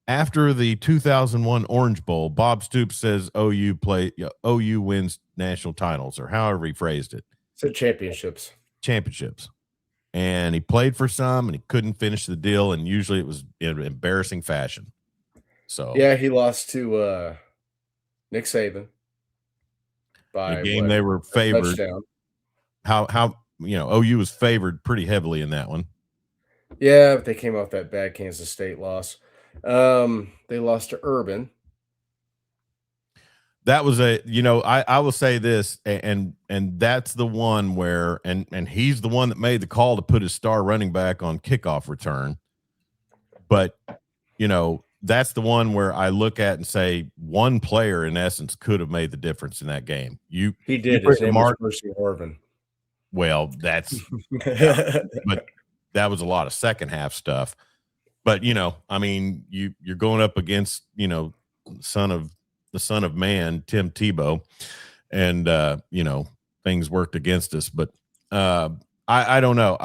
after the 2001 Orange Bowl, Bob Stoops says OU wins national titles, or however he phrased it. So championships. And he played for some, and he couldn't finish the deal, and usually it was in an embarrassing fashion. So yeah, he lost to Nick Saban by the game they were favored. Touchdown. How OU was favored pretty heavily in that one. Yeah, but they came off that bad Kansas State loss. They lost to Urban. That was I will say this, and that's the one where, and he's the one that made the call to put his star running back on kickoff return. But, that's the one where I look at and say one player in essence could have made the difference in that game. He did. His name was Percy Harvin. Well, that's yeah, but that was a lot of second half stuff. But I mean, you're going up against the son of man, Tim Tebow, and things worked against us. But I don't know.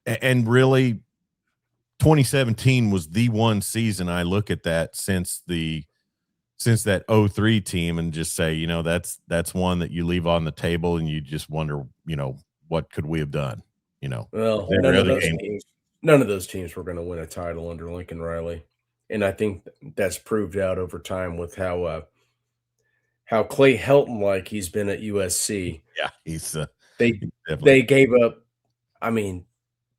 And really 2017 was the one season I look at that since that 03 team and just say, that's one that you leave on the table and you just wonder, what could we have done? Well, Every other game. none of those teams were going to win a title under Lincoln Riley, and I think that's proved out over time with how Clay Helton like he's been at USC. Yeah, he's They definitely. they gave up, I mean,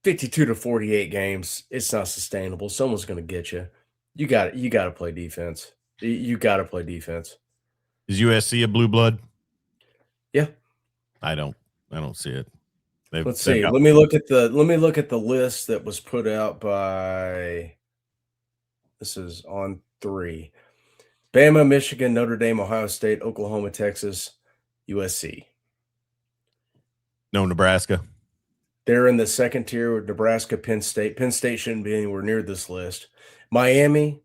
52 to 48 games. It's not sustainable. Someone's going to get you. You got to play defense. You got to play defense. Is USC a blue blood? Yeah. I don't see it. Let's see. Let me look at the list that was put out by. This is on 3. Bama, Michigan, Notre Dame, Ohio State, Oklahoma, Texas, USC. No Nebraska. They're in the second tier with Nebraska, Penn State. Penn State shouldn't be anywhere near this list. Miami,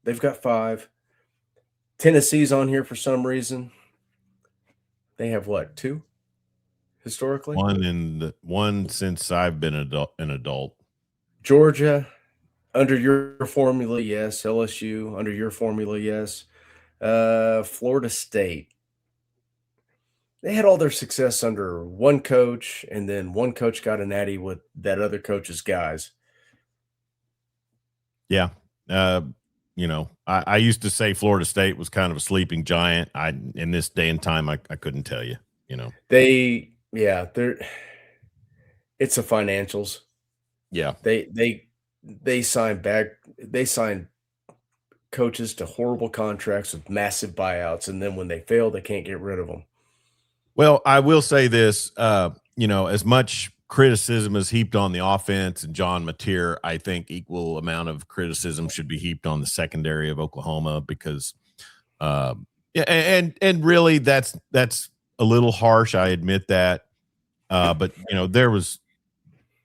they've got 5. Tennessee's on here for some reason. They have what, 2? Historically? One since I've been an adult. Georgia, under your formula, yes. LSU, under your formula, yes. Florida State. They had all their success under one coach, and then one coach got a natty with that other coach's guys. Yeah. I used to say Florida State was kind of a sleeping giant. In this day and time, I couldn't tell you, they're it's the financials. Yeah. They sign coaches to horrible contracts with massive buyouts, and then when they fail, they can't get rid of them. Well, I will say this, as much criticism is heaped on the offense and John Mateer, I think equal amount of criticism should be heaped on the secondary of Oklahoma because, and really that's a little harsh. I admit that. But there was,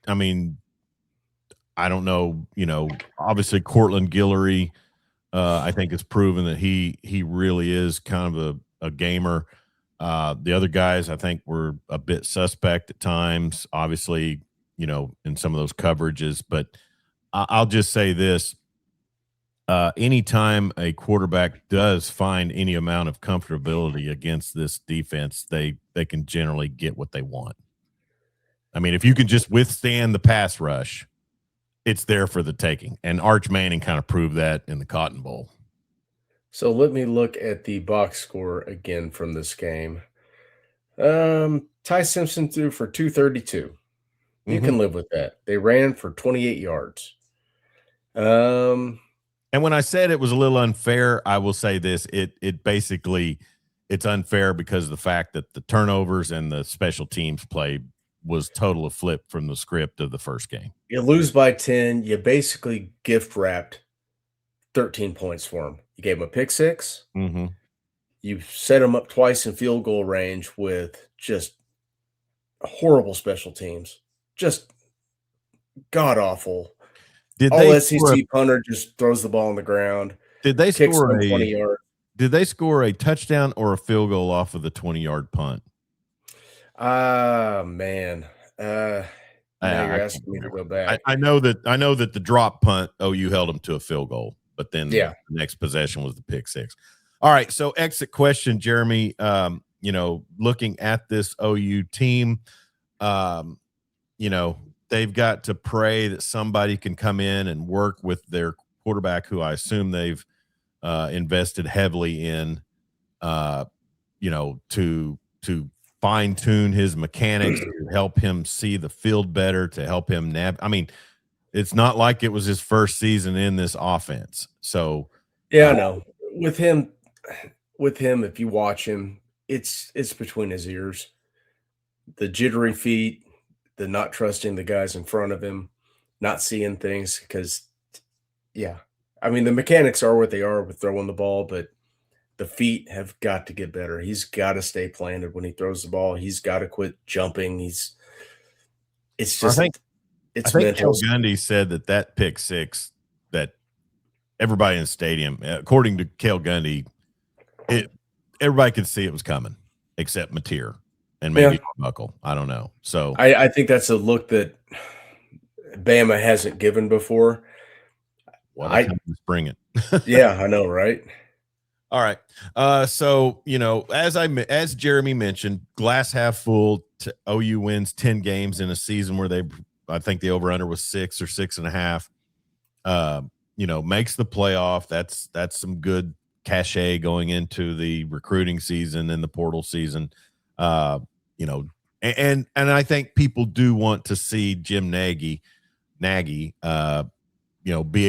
I mean, I don't know, obviously Cortland Guillory, I think it's proven that he really is kind of a gamer. The other guys, I think, were a bit suspect at times, obviously, in some of those coverages. But I'll just say this. Anytime a quarterback does find any amount of comfortability against this defense, they can generally get what they want. I mean, if you can just withstand the pass rush, it's there for the taking. And Arch Manning kind of proved that in the Cotton Bowl. So let me look at the box score again from this game. Ty Simpson threw for 232. You can live with that. They ran for 28 yards. And when I said it was a little unfair, I will say this. It basically, it's unfair because of the fact that the turnovers and the special teams play was total flip from the script of the first game. You lose by 10. You basically gift wrapped 13 points for them. You gave them a pick 6. Mm-hmm. You set them up twice in field goal range with just horrible special teams. Just god-awful. SEC punter just throws the ball on the ground. Did they score 20 yards. Did they score a touchdown or a field goal off of the 20-yard punt? Man. Now you're asking me to go back. I know that the drop punt, OU held them to a field goal, but then the next possession was the pick 6. All right, so exit question, Jeremy. Looking at this OU team, they've got to pray that somebody can come in and work with their quarterback, who I assume they've invested heavily in, to fine tune his mechanics, to help him see the field better, to help him I mean, it's not like it was his first season in this offense. So yeah, I know. With him, if you watch him, it's between his ears. The jittery feet, the not trusting the guys in front of him, not seeing things because, I mean, the mechanics are what they are with throwing the ball, but The feet have got to get better. He's got to stay planted when he throws the ball. He's got to quit jumping. It's I think just I it's think mental. Kel Gundy said that pick six that everybody in the stadium, according to Cale Gundy, everybody could see it was coming except Mateer and maybe Buckle. I don't know. So I think that's a look that Bama hasn't given before. what a time to bring it. Yeah, I know, right? All right. So as Jeremy mentioned, glass half full. OU wins 10 games in a season where I think the over under was 6 or 6.5. Makes the playoff. That's some good cachet going into the recruiting season and the portal season. And I think people do want to see Jim Nagy, be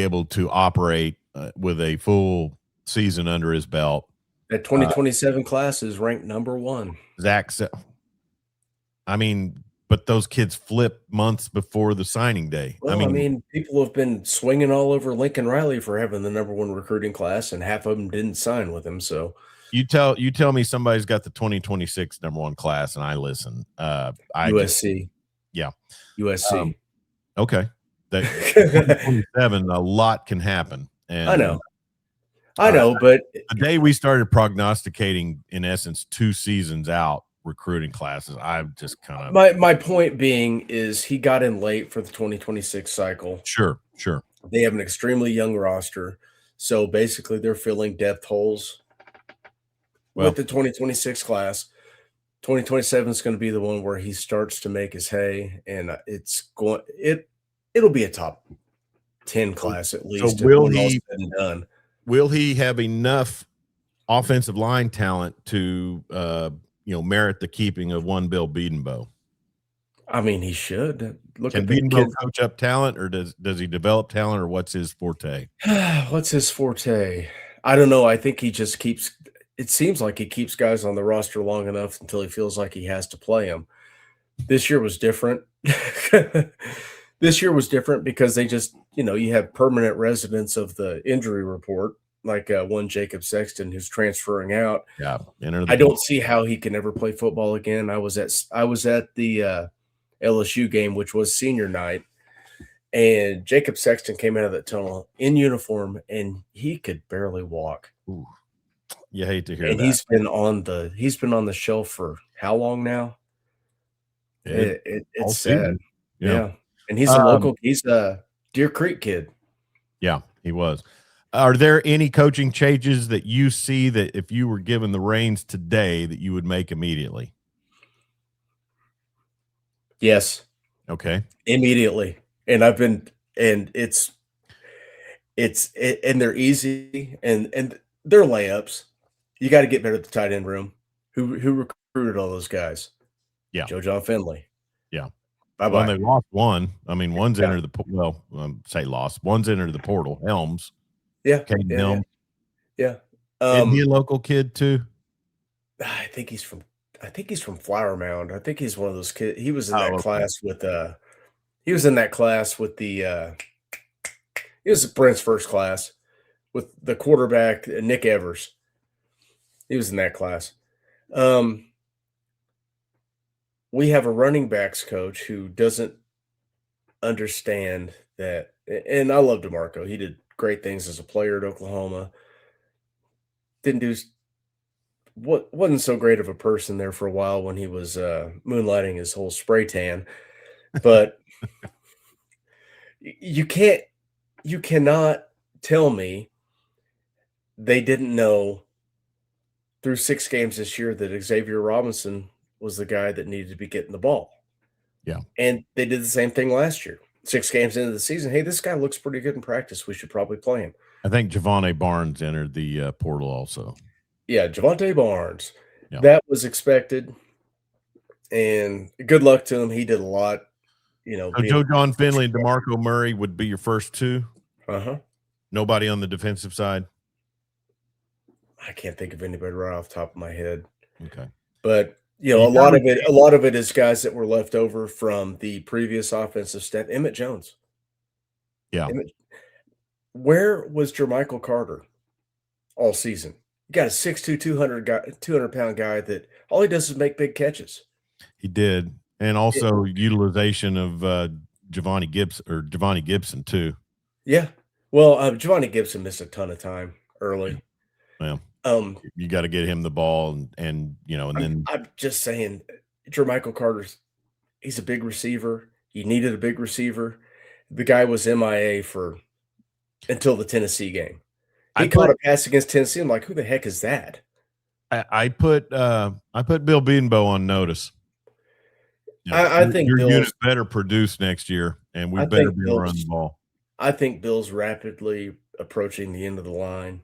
able to operate with a full season under his belt. That 2027 class is ranked number 1. Zach said, but those kids flip months before the signing day. Well, people have been swinging all over Lincoln Riley for having the number 1 recruiting class, and half of them didn't sign with him. So you tell me somebody's got the 2026 number 1 class, and I listen. USC, USC. Okay, that 2027, a lot can happen. And I know, but the day we started prognosticating, in essence, 2 seasons out recruiting classes, I've just kind of my point being is he got in late for the 2026 cycle. Sure. They have an extremely young roster, so basically they're filling depth holes with the 2026 class. 2027 is going to be the one where he starts to make his hay, and it'll be a top 10 class at least. So will he have enough offensive line talent to merit the keeping of one Bill Bedenbaugh? He should. Can Bedenbaugh coach up talent, or does he develop talent, or what's his forte? What's his forte? I don't know. I think he just keeps – it seems like he keeps guys on the roster long enough until he feels like he has to play them. This year was different. This year was different because they just – you have permanent residents of the injury report, like one Jacob Sexton who's transferring out. Yeah, I don't see how he can ever play football again. I was at the LSU game, which was senior night, and Jacob Sexton came out of that tunnel in uniform, and he could barely walk. Ooh, you hate to hear and that. He's been on the shelf for how long now? It's sad. Yeah. And he's a local. He's a Deer Creek kid. Yeah, he was. Are there any coaching changes that you see that if you were given the reins today that you would make immediately? Yes. Okay. Immediately. And and they're easy and they're layups. You got to get better at the tight end room. Who recruited all those guys? Yeah. Joe John Finley. Yeah. Bye-bye. Well, they lost one. One's entered one's entered the portal. Helms. Yeah. Helms. Yeah. Isn't he a local kid too? I think he's from Flower Mound. I think he's one of those kids. He was in that class with he was Brent's first class with the quarterback, Nick Evers. He was in that class. We have a running backs coach who doesn't understand that, and I love DeMarco. He did great things as a player at Oklahoma. Wasn't so great of a person there for a while when he was moonlighting his whole spray tan. But you cannot tell me they didn't know through 6 games this year that Xavier Robinson was the guy that needed to be getting the ball. Yeah. And they did the same thing last year. 6 games into the season, hey, this guy looks pretty good in practice. We should probably play him. I think Javonte Barnes entered the portal also. Yeah, Javonte Barnes. Yeah. That was expected. And good luck to him. He did a lot. So Joe John Finley and DeMarco Murray would be your first 2? Uh-huh. Nobody on the defensive side? I can't think of anybody right off the top of my head. Okay. But a lot of it is guys that were left over from the previous offensive staff. Emmett Jones. Yeah. Where was Jermichael Carter all season? You got a 6'2", 200-pound guy that all he does is make big catches. He did, and also utilization of Giovanni Gibson too. Yeah. Well, Giovanni Gibson missed a ton of time Yeah. early. Well, Um, you got to get him the ball, and then I'm just saying, Jermichael Carter's he's a big receiver. You needed a big receiver. The guy was MIA until the Tennessee game. I He caught put a pass against Tennessee. I'm like, who the heck is that? I put Bill Bedenbaugh on notice. I think Your unit Bill's better produce next year, and we I better think be able to run the Bill's ball. I think Bill's rapidly approaching the end of the line,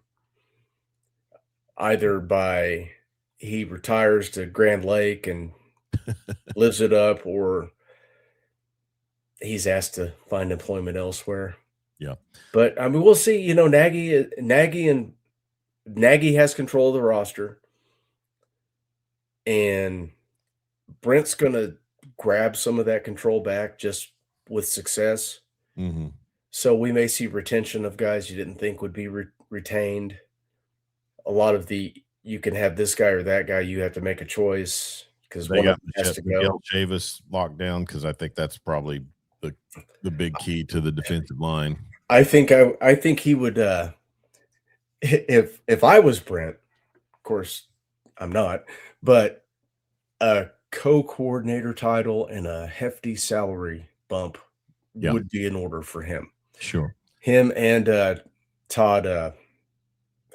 either by he retires to Grand Lake and lives it up, or he's asked to find employment elsewhere. Yeah. But I mean, we'll see. Nagy has control of the roster, and Brent's going to grab some of that control back just with success. Mm-hmm. So we may see retention of guys you didn't think would be retained. A lot of you can have this guy or that guy. You have to make a choice because They one of got them has to Miguel go. Chavis locked down because I think that's probably the big key to the defensive line. I think he would if I was Brent, of course I'm not, but a co-coordinator title and a hefty salary bump would be in order for him. Sure. Him and Todd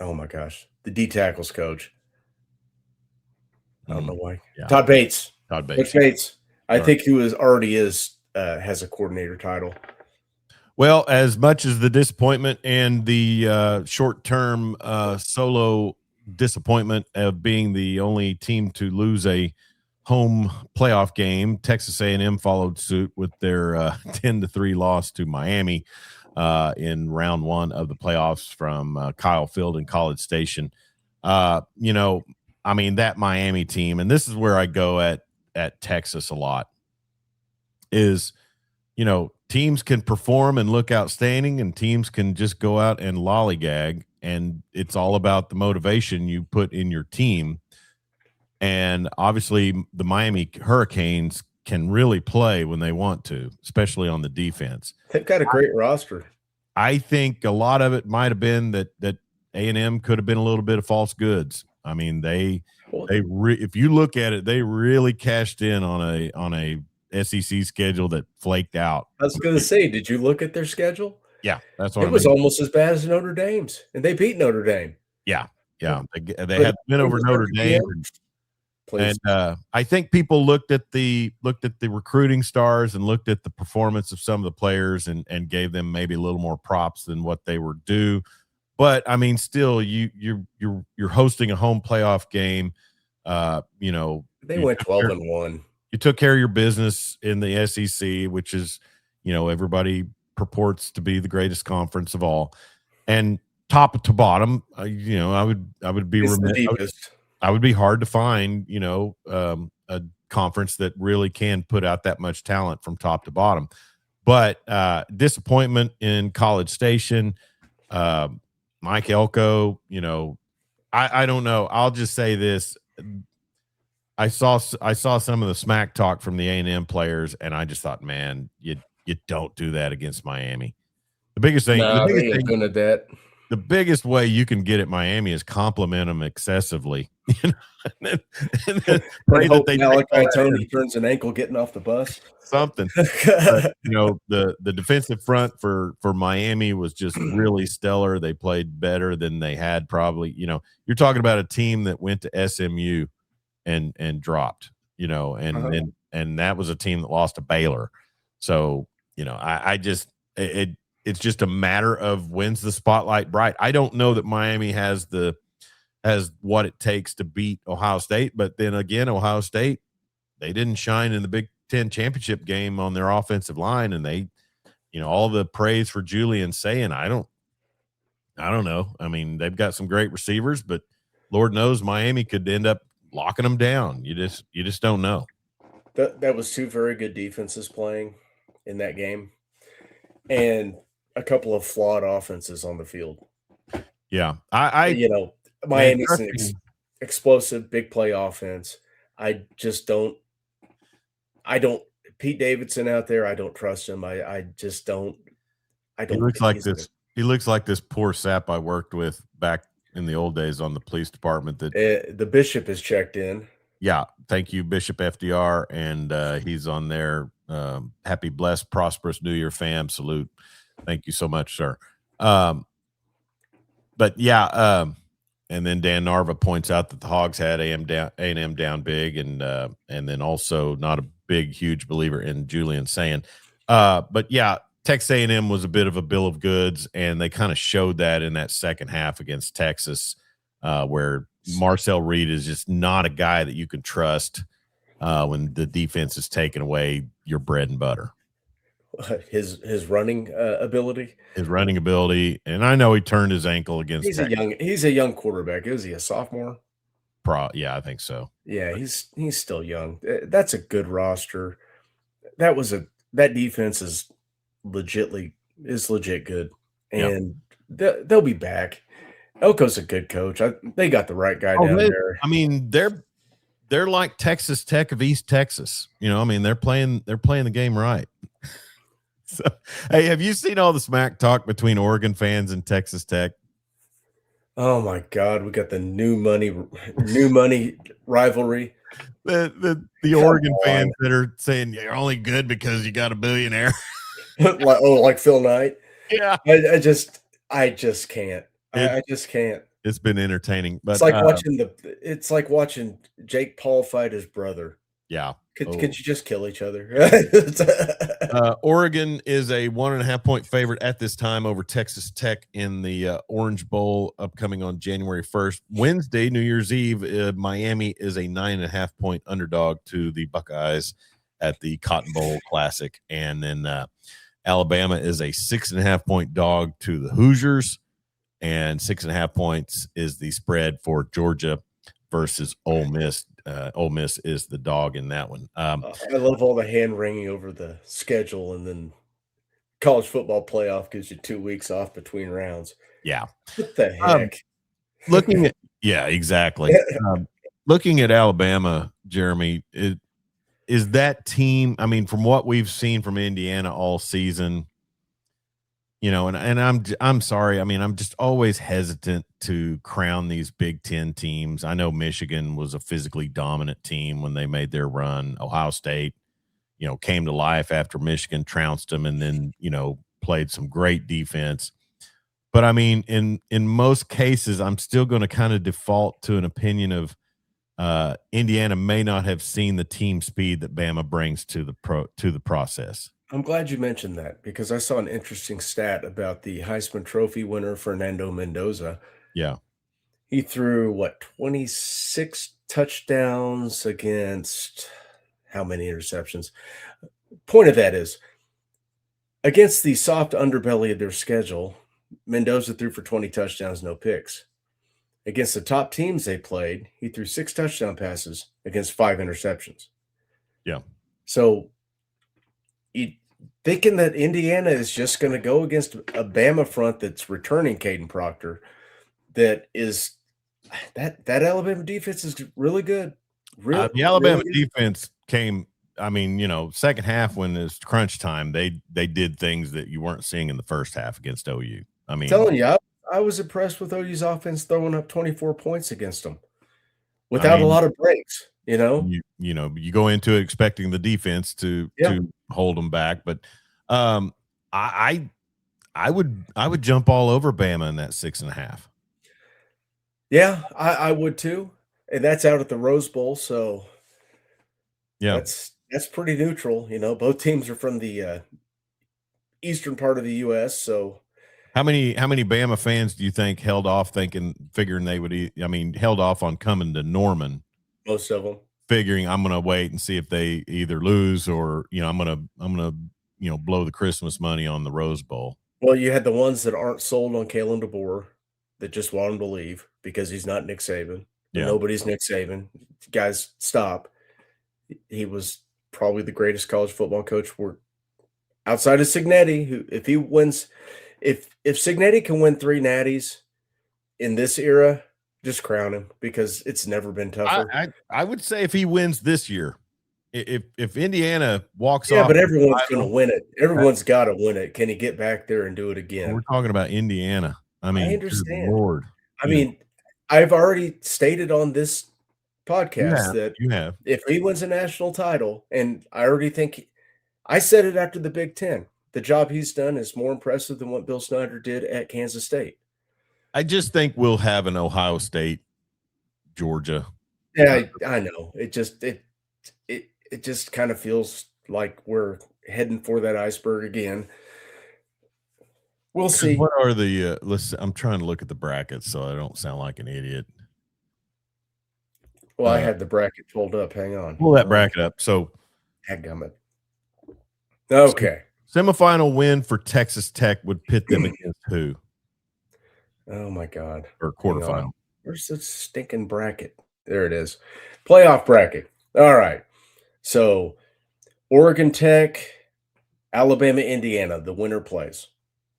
oh my gosh, the D tackles coach. I don't know why. Yeah. Todd Bates. Todd Bates. Coach Bates. I think he has a coordinator title. Well, as much as the disappointment and the short-term solo disappointment of being the only team to lose a home playoff game, Texas A&M followed suit with their 10-3 loss to Miami in round one of the playoffs from Kyle Field in College Station. I mean, that Miami team, and this is where I go at Texas a lot, is teams can perform and look outstanding, and teams can just go out and lollygag, and it's all about the motivation you put in your team. And obviously the Miami Hurricanes can really play when they want to, especially on the defense. They've got a great roster. I think a lot of it might have been that A&M could have been a little bit of false goods. I mean, if you look at it, they really cashed in on a SEC schedule that flaked out. I was going to say, did you look at their schedule? Yeah, that's what it was almost as bad as Notre Dame's, and they beat Notre Dame. Yeah. They had been over Notre Dame, and I think people looked at the recruiting stars and looked at the performance of some of the players and gave them maybe a little more props than what they were due. But I mean, still, you're hosting a home playoff game. They went 12-1. You took care of your business in the SEC, which is, everybody purports to be the greatest conference of all, and top to bottom, I would be remiss. I would be hard to find, a conference that really can put out that much talent from top to bottom. But disappointment in College Station. Mike Elko, I don't know. I'll just say this. I saw some of the smack talk from the A&M players, and I just thought, man, you don't do that against Miami. The biggest thing, the biggest way you can get at Miami is compliment them excessively. and pray that Malachi Tony turns an ankle getting off the bus. Something. But, the defensive front for Miami was just really stellar. They played better than they had probably. You're talking about a team that went to SMU and dropped. And that was a team that lost to Baylor. So it's just a matter of when's the spotlight bright. I don't know that Miami has what it takes to beat Ohio State, but then again, Ohio State, they didn't shine in the Big Ten championship game on their offensive line, and they, all the praise for Julian saying, I don't know. I mean, they've got some great receivers, but Lord knows Miami could end up locking them down. You just don't know. That was two very good defenses playing in that game, and a couple of flawed offenses on the field. Yeah, And Miami's trust an me, explosive, big play offense. I just don't Pete Davidson out there, I don't trust him. I just don't I he don't looks think like he's gonna this. He looks like this poor sap I worked with back in the old days on the police department. That the bishop is checked in. yeah, thank you, Bishop FDR, and he's on there. Happy, blessed, prosperous New Year, fam. Salute. Thank you so much, sir. But yeah, and then Dan Narva points out that the Hogs had A&M down big, and then also not a big, huge believer in Julian saying. But yeah, Texas A&M was a bit of a bill of goods, and they kind of showed that in that second half against Texas, where Marcel Reed is just not a guy that you can trust when the defense is taking away your bread and butter. His running ability. His running ability, and I know he turned his ankle against Texas. He's a young quarterback. Is he a sophomore? Yeah, I think so. Yeah, he's still young. That's a good roster. That defense is legit good, Yeah. and they'll be back. Elko's a good coach. They got the right guy down there. I mean, they're like Texas Tech of East Texas. You know, I mean, they're playing the game right. So, hey, have you seen all the smack talk between Oregon fans and Texas Tech? Oh my God, we got the new money rivalry. The Oregon fans that are saying you're only good because you got a billionaire. like Phil Knight. Yeah, I just can't. I just can't. It's been entertaining, but it's like watching Jake Paul fight his brother. Yeah. Could you just kill each other? Oregon is a 1.5-point favorite at this time over Texas Tech in the Orange Bowl upcoming on January 1st. Wednesday, New Year's Eve, Miami is a 9.5-point underdog to the Buckeyes at the Cotton Bowl Classic. And then Alabama is a 6.5-point dog to the Hoosiers, and 6.5 points is the spread for Georgia versus Ole Miss. Ole Miss is the dog in that one. I love all the hand wringing over the schedule, and then college football playoff gives you 2 weeks off between rounds. Yeah. What the heck? Exactly. Looking at Alabama, Jeremy, is that team, I mean, from what we've seen from Indiana all season, you know, and I'm sorry. I mean, I'm just always hesitant to crown these Big Ten teams. I know Michigan was a physically dominant team when they made their run. Ohio State, you know, came to life after Michigan trounced them, and then, you know, played some great defense. But I mean, in most cases, I'm still going to kind of default to an opinion of Indiana may not have seen the team speed that Bama brings to the process. I'm glad you mentioned that, because I saw an interesting stat about the Heisman Trophy winner, Fernando Mendoza. Yeah. He threw, 26 touchdowns against how many interceptions? Point of that is, against the soft underbelly of their schedule, Mendoza threw for 20 touchdowns, no picks. Against the top teams they played, he threw 6 touchdown passes against 5 interceptions. Yeah. So, thinking that Indiana is just going to go against a Bama front that's returning Caden Proctor, that Alabama defense is really good. The Alabama defense came, I mean, you know, second half when it's crunch time, they did things that you weren't seeing in the first half against OU. I mean, telling you, I was impressed with OU's offense throwing up 24 points against them without a lot of breaks. You know, you go into it expecting the defense to hold them back, but I would jump all over Bama in that 6.5. Yeah, I would too, and that's out at the Rose Bowl, so yeah, that's pretty neutral. You know, both teams are from the eastern part of the U.S., so. How many Bama fans do you think held off figuring they would held off on coming to Norman? Most of them figuring I'm going to wait and see if they either lose or, you know, I'm going to, you know, blow the Christmas money on the Rose Bowl. Well, you had the ones that aren't sold on Kalen DeBoer that just want him to leave because he's not Nick Saban. Yeah. Nobody's Nick Saban. Guys, stop. He was probably the greatest college football coach outside of Cignetti, who if Cignetti can win 3 natties in this era, Just crown him because it's never been I, tougher. I I would say if he wins this year, if Indiana walks Yeah, off but the everyone's gonna title, win it. that, Everyone's gotta win it. Can he get back there and do it we're again? talking about Indiana. I I mean, good understand. Lord, I mean, I've already stated on this you podcast have, that you have. if he wins a national title, and I already think I said it after the Big Ten, the job he's done is more impressive than what Bill Snyder did at Kansas State. I just think we'll have an Ohio State, Georgia. Yeah, I know. It just kind of feels like we're heading for that iceberg again. We'll Because see. what are the I'm trying to look at the brackets so I don't sound like an idiot. Well, I had the bracket pulled up. Hang on. Pull that bracket up. So Dadgummit. Okay. semifinal win for Texas Tech would pit them against who? Oh my God. Or Hang on. quarterfinal. Where's the stinking bracket? There it is. Playoff bracket. All right. So Oregon Tech, Alabama, Indiana, the winner plays.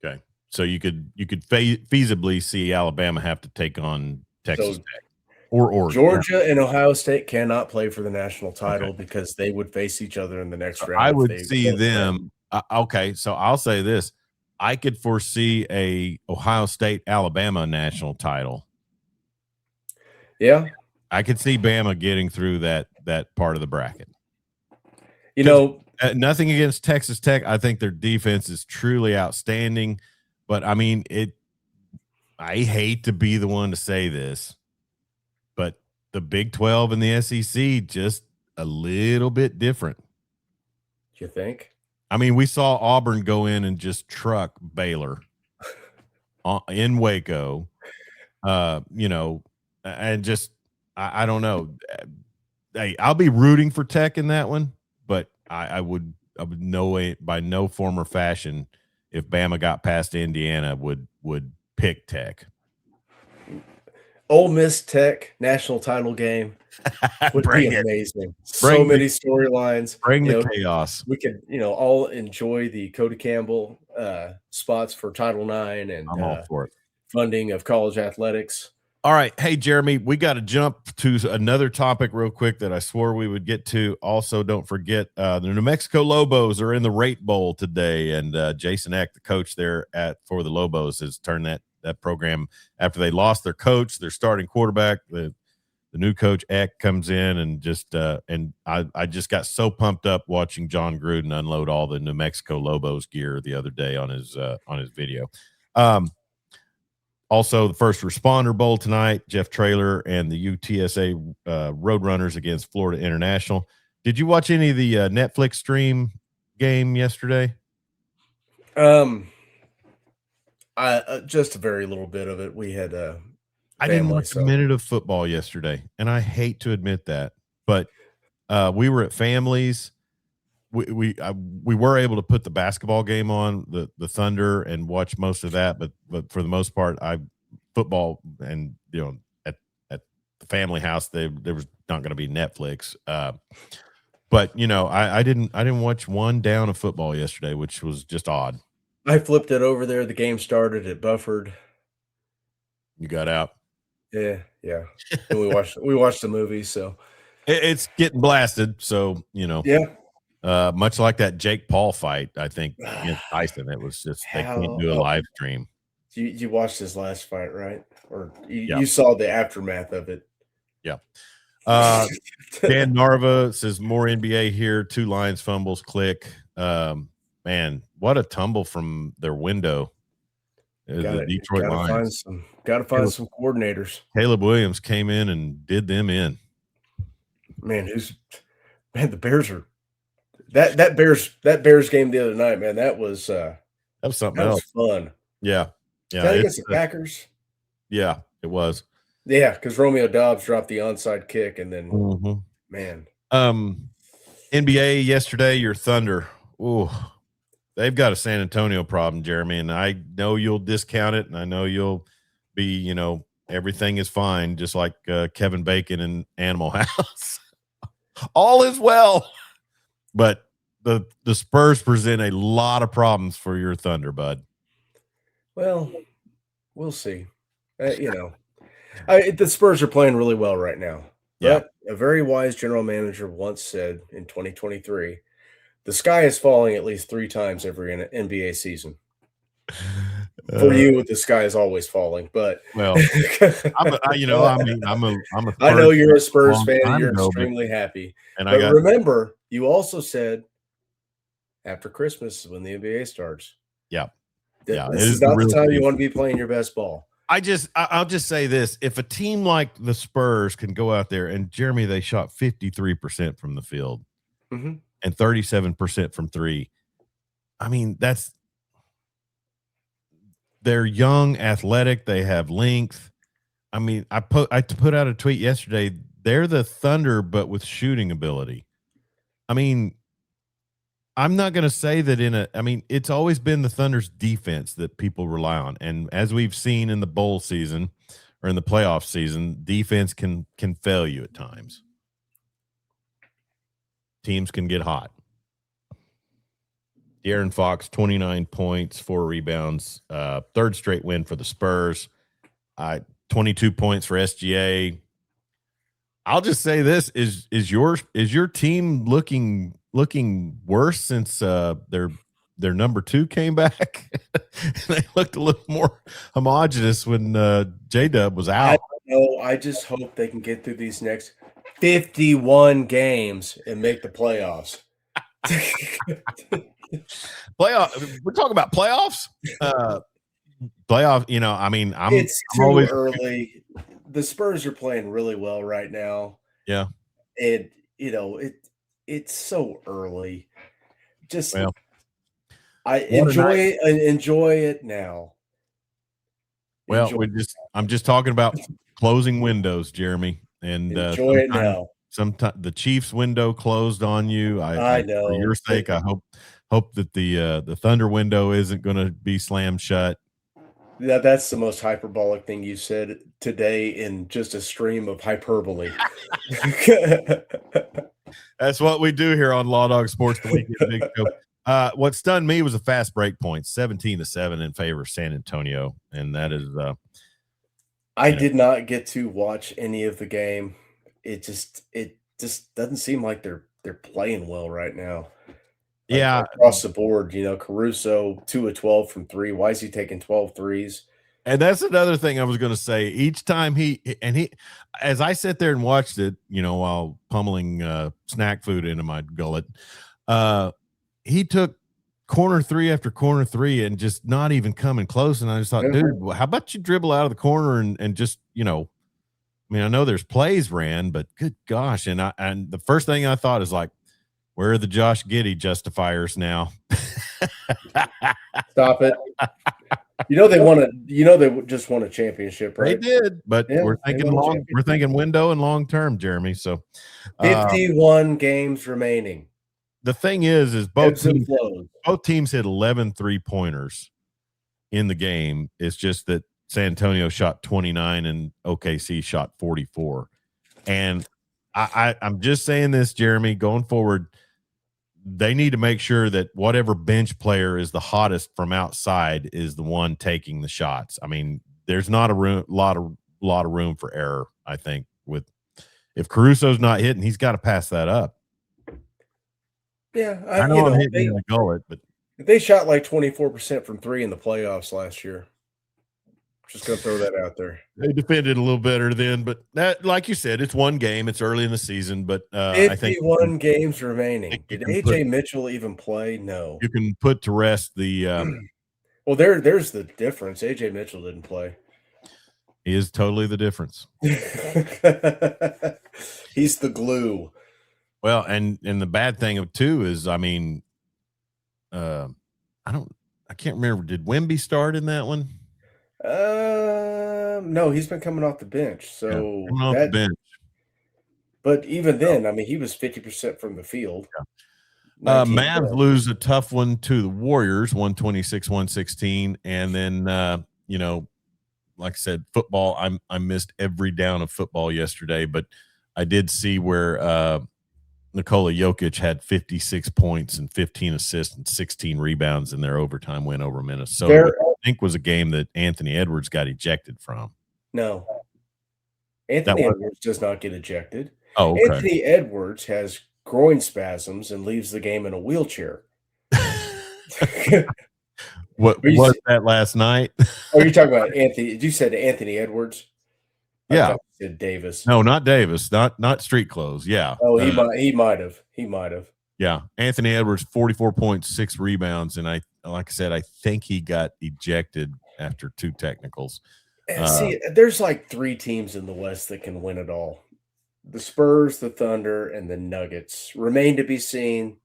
Okay. So you could feasibly see Alabama have to take on Texas So Tech or Oregon. Georgia and Ohio State cannot play for the national title Okay. because they would face each other in the next So round. I if would they see both win. them. Okay, so I'll say this: I could foresee a Ohio State Alabama national title. Yeah, I could see Bama getting through that part of the bracket. you know, Nothing against Texas Tech. I think their defense is truly outstanding, but I mean it. I hate to be the one to say this, but the Big 12 and the SEC just a little bit different. you think? I mean, we saw Auburn go in and just truck Baylor in Waco, and just I don't know. Hey, I'll be rooting for Tech in that one, but I would no way, by no form or fashion, if Bama got past Indiana, would pick Tech. Ole Miss Tech national title game would be amazing. So many storylines. Bring the chaos. We could, all enjoy the Cody Campbell spots for Title IX and I'm all for it. funding of college athletics. All right. Hey, Jeremy, we got to jump to another topic real quick that I swore we would get to. Also, don't forget the New Mexico Lobos are in the Rate Bowl today, and Jason Eck, the coach there for the Lobos, has turned that program after they lost their coach, their starting quarterback. The new coach Eck comes in and just and I just got so pumped up watching John Gruden unload all the New Mexico Lobos gear the other day on his video. Also, the First Responder Bowl tonight, Jeff Traylor and the UTSA Roadrunners against Florida International. Did you watch any of the Netflix stream game yesterday? I just a very little bit of it. We had I didn't watch a minute of football yesterday, and I hate to admit that, but we were at families. We were able to put the basketball game on the Thunder and watch most of that, but for the most part, football and at the family house there was not going to be Netflix. But I didn't watch one down of football yesterday, which was just odd. I flipped it over there. The game started. It buffered. You got out. Yeah. And we watched the movie. So it's getting blasted. So yeah. Much like that Jake Paul fight, I think against Tyson, it was just they can't do a live stream. You watched his last fight, right? Or you saw the aftermath of it? Yeah. Dan Narva says more NBA here. 2 Lions fumbles. Click. Man, what a tumble from their window. The Detroit Lions. Got to find some coordinators. Caleb Williams came in and did them in. Man, the Bears are that Bears game the other night, man. That was something else. Fun. Yeah. Against the Packers. Yeah, it was. Yeah, because Romeo Doubs dropped the onside kick, and then man. NBA yesterday, your Thunder. Ooh, they've got a San Antonio problem, Jeremy, and I know you'll discount it, and I know you'll be, everything is fine, just like Kevin Bacon in Animal House. All is well. But the Spurs present a lot of problems for your Thunder, bud. Well, we'll see. The Spurs are playing really well right now, Yeah. but a very wise general manager once said in 2023, "The sky is falling at least 3 times every NBA season." For Uh, you, the sky is always falling, but well, I'm a I Spurs know you're fan a a Spurs long fan and time you're ago, but extremely happy. and I But got remember, you also said after Christmas is when the NBA starts. yeah, That yeah, it this is is the not the real time you season. wanna be playing your best ball. I'll just say this: if a team like the Spurs can go out there and Jeremy, they shot 53% from the field Mhm. and 37% from three. I mean, they're young, athletic, they have length. I mean, I put out a tweet yesterday. They're the Thunder, but with shooting ability. I mean, I'm not going to say that I mean, it's always been the Thunder's defense that people rely on. And as we've seen in the bowl season or in the playoff season, defense can fail you at times. Teams can get hot. De'Aaron Fox, 29 points, 4 rebounds, third straight win for the Spurs. 22 points for SGA. I'll just say this: is your team looking worse since their number 2 came back? They looked a little more homogenous when J-Dub was I out. don't know, I just hope they can get through these next 51 games and make the playoffs. Playoff. We're talking about playoffs. Playoff. I mean, I'm It's I'm too always early. The Spurs are playing really well right now, yeah. and, it's so early. Just Well, I what a night. enjoy it now. Well, Enjoy I'm just talking about closing windows, Jeremy, and enjoy it now. sometimes the Chiefs window closed on you. I For your know. sake, I hope that the Thunder window isn't going to be slammed shut. That's the most hyperbolic thing you said today in just a stream of hyperbole. That's what we do here on Law Dog Sports, the Weekend Big Show. What stunned me was a fast break point, 17-7 in favor of San Antonio, and that is I did not get to watch any of the game. It just doesn't seem like they're playing well right now. Like, yeah. across the board, Caruso, 2 of 12 from 3. Why is he taking 12 threes? And that's another thing I was going to say. Each time as I sit there and watched it, while pummeling snack food into my gullet, he took corner 3 after corner 3 and just not even coming close. And I just thought, Yeah. dude, how about you dribble out of the corner and just, I mean, I know there's plays ran, but good gosh. And the first thing I thought is like, where are the Josh Giddey justifiers now? Stop it. They just won a championship, They right? did, but Yeah, we're they thinking won a long. We're championship. thinking window and long term, Jeremy. So, uh, 51 games remaining. the thing is Ebbs and flows. both teams hit 11 3-pointers in the game. It's just that San Antonio shot 29 and OKC shot 44. And I'm just saying this, Jeremy, going forward, they need to make sure that whatever bench player is the hottest from outside is the one taking the shots. I mean, there's not a lot of room for error. I think if Caruso's not hitting, he's got to pass that up. Yeah, I know I'm hitting in the gullet, but they shot like 24% from 3 in the playoffs last year. Just gonna throw that out there. they defended a little better then. But that, like you said, it's one game. It's early in the season, but I think 51 games remaining. Did AJ Mitchell even play? No. you can put to rest the. Well, there's the difference. AJ Mitchell didn't play. He is totally the difference. He's the glue. Well, and the bad thing of too is, I mean, I can't remember. Did Wemby start in that one? No, he's been coming off the bench. So coming off the bench. But even then, I mean, he was 50% from the field. Yeah. Mavs lose a tough one to the Warriors, 126-116, and then like I said, football. I missed every down of football yesterday, but I did see where Nikola Jokic had 56 points and 15 assists and 16 rebounds in their overtime win over Minnesota. I think was a game that Anthony Edwards got ejected from. No. That Anthony was Edwards does not get ejected. oh, okay. Anthony Edwards has groin spasms and leaves the game in a wheelchair. What Are you was that last night? are you talking about Anthony? You said Anthony Edwards? I Yeah. thought you said Davis. No, not Davis, not street clothes. Yeah. Oh, he might have. He might have. Yeah. Anthony Edwards, 44.6 rebounds. And like I said, I think he got ejected after 2 technicals. See, there's like 3 teams in the West that can win it all. The Spurs, the Thunder, and the Nuggets remain to be seen.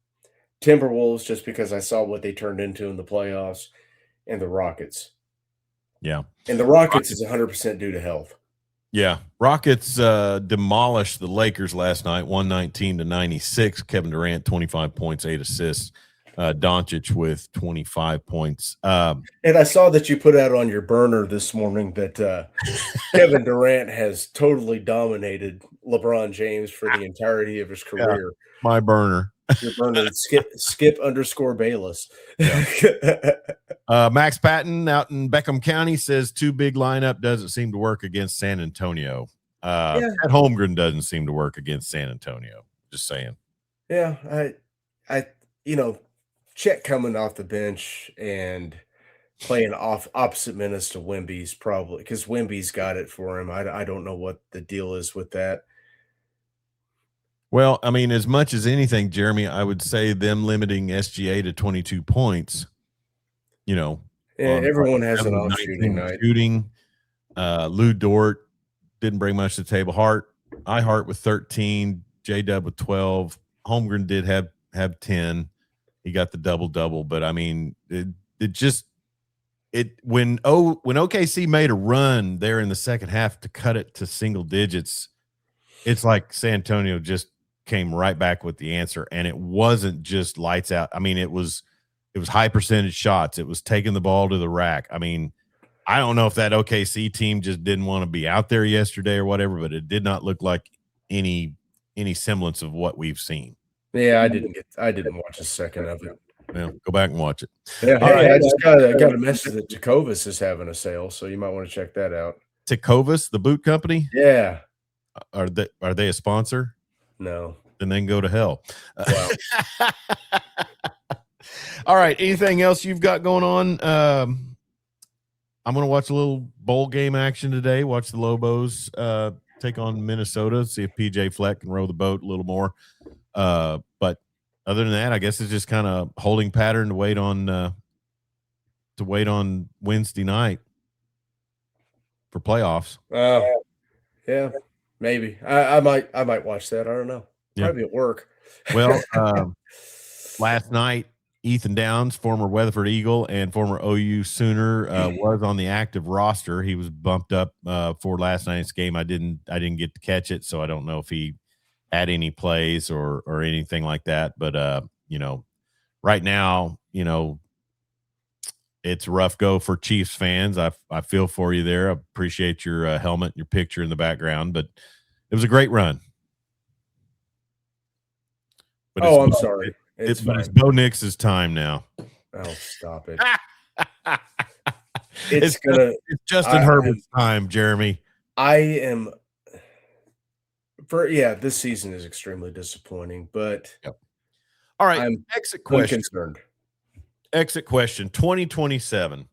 Timberwolves, just because I saw what they turned into in the playoffs, and the Rockets. Yeah. And the Rockets is 100% due to health. Yeah. Rockets demolished the Lakers last night, 119-96. Kevin Durant, 25 points, 8 assists. Doncic with 25 points. And I saw that you put out on your burner this morning that Kevin Durant has totally dominated LeBron James for the entirety of his career. My burner. Your burner, Skip_Bayless. Max Patton out in Beckham County says 2 big lineup doesn't seem to work against San Antonio. At Holmgren doesn't seem to work against San Antonio. Just saying. Yeah, I Chet coming off the bench and playing opposite minutes to Wemby's probably because Wemby's got it for him. I don't know what the deal is with that. Well, I mean, as much as anything, Jeremy, I would say them limiting SGA to 22 points. Everyone has an off shooting night. Lou Dort didn't bring much to the table. Hart with 13, J-Dub with 12. Holmgren did have 10. He got the double-double, but I mean, when OKC made a run there in the second half to cut it to single digits, it's like San Antonio just came right back with the answer, and it wasn't just lights out. I mean, it was high percentage shots. It was taking the ball to the rack. I mean, I don't know if that OKC team just didn't want to be out there yesterday or whatever, but it did not look like any semblance of what we've seen. Yeah, I didn't watch a second of it. Yeah, go back and watch it. Yeah, hey, I just got a message that TWBS is having a sale, so you might want to check that out. TWBS, the boot company? Yeah. Are they a sponsor? No. Then they can go to hell. Wow. All right. Anything else you've got going on? I'm going to watch a little bowl game action today. Watch the Lobos take on Minnesota. See if PJ Fleck can row the boat a little more. But other than that, I guess it's just kind of holding pattern to wait on Wednesday night for playoffs. Yeah, maybe. I might watch that. I don't know. Probably at work. Well, last night, Ethan Downs, former Weatherford Eagle and former OU Sooner, was on the active roster. He was bumped up for last night's game. I didn't get to catch it, so I don't know if he had any plays or anything like that. But right now, it's a rough go for Chiefs fans. I feel for you there. I appreciate your helmet, your picture in the background, but it was a great run. But I'm sorry. It's Bo Nix's time now. Oh, stop it. It's Justin Herbert's time, Jeremy. This season is extremely disappointing, but all right. I'm exit question. Concerned. Exit question 2027.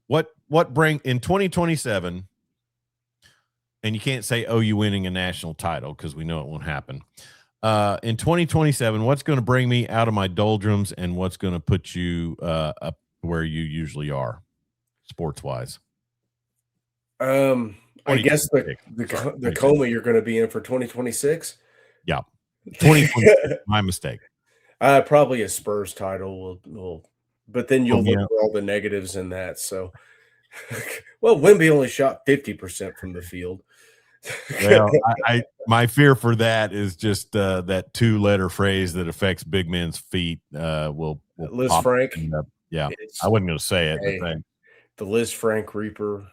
What bring in 2027? And you can't say, you winning a national title because we know it won't happen. In 2027, what's going to bring me out of my doldrums and what's going to put you up where you usually are, sports wise? I guess the coma you're going to be in for 2026. Yeah, 2026. My mistake. Probably a Spurs title will, but then you'll look for all the negatives in that. So, well, Wemby only shot 50% from the field. Well, my fear for that is just that 2-letter phrase that affects big men's feet. Will Liz Frank? Yeah, I wasn't going to say it. Hey, the Liz Frank Reaper.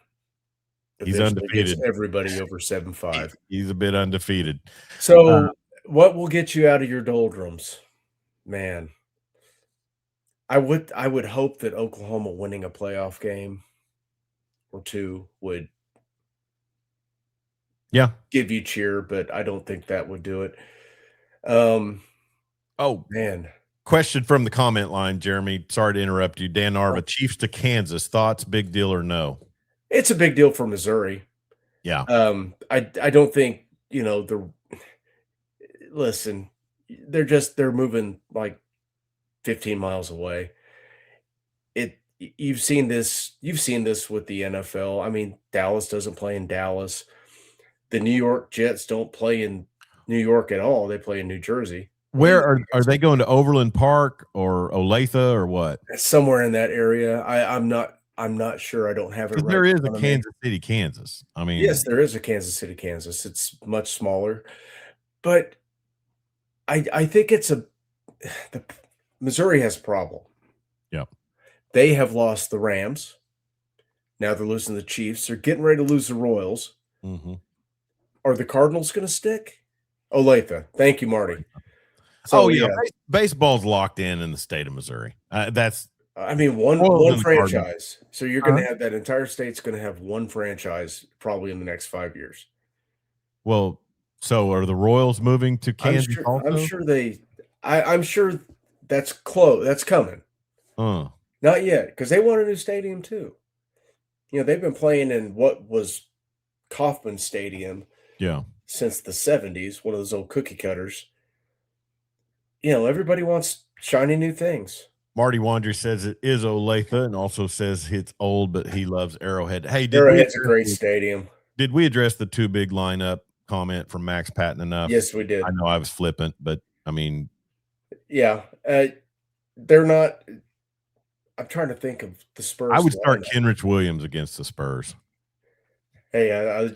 He's undefeated. Everybody over 7'5". He's a bit undefeated. So, what will get you out of your doldrums, man? I would hope that Oklahoma winning a playoff game or two would give you cheer, but I don't think that would do it. Oh, man. Question from the comment line, Jeremy. Sorry to interrupt you. Dan Narva, Chiefs to Kansas. Thoughts, big deal or no? It's a big deal for Missouri. Yeah. I don't think, listen, they're moving like 15 miles away. You've seen this with the NFL. I mean, Dallas doesn't play in Dallas. The New York Jets don't play in New York at all. They play in New Jersey. Where are they going to Overland Park or Olathe or what? Somewhere in that area. I'm not sure. I don't have it right. There is a Kansas City, Kansas. I mean, yes, there is a Kansas City, Kansas. It's much smaller, but I think Missouri has a problem. Yep. They have lost the Rams. Now they're losing the Chiefs. They're getting ready to lose the Royals. Mm-hmm. Are the Cardinals going to stick? Olathe. Thank you, Marty. So, baseball's locked in the state of Missouri. That's one franchise. So you're going to have that entire state's going to have one franchise probably in the next 5 years. Well, so are the Royals moving to Kansas? I'm sure that's close. That's coming. Not yet, because they want a new stadium too. They've been playing in what was Kauffman Stadium since the 70s, one of those old cookie cutters. Everybody wants shiny new things. Marty Wandry says it is Olathe and also says it's old, but he loves Arrowhead. Hey, Arrowhead's a great stadium. Did we address the two big lineup comment from Max Patton enough? Yes, we did. I know I was flippant, but I mean, yeah, they're not. I'm trying to think of the Spurs. I would start Kenrich Williams against the Spurs. Hey,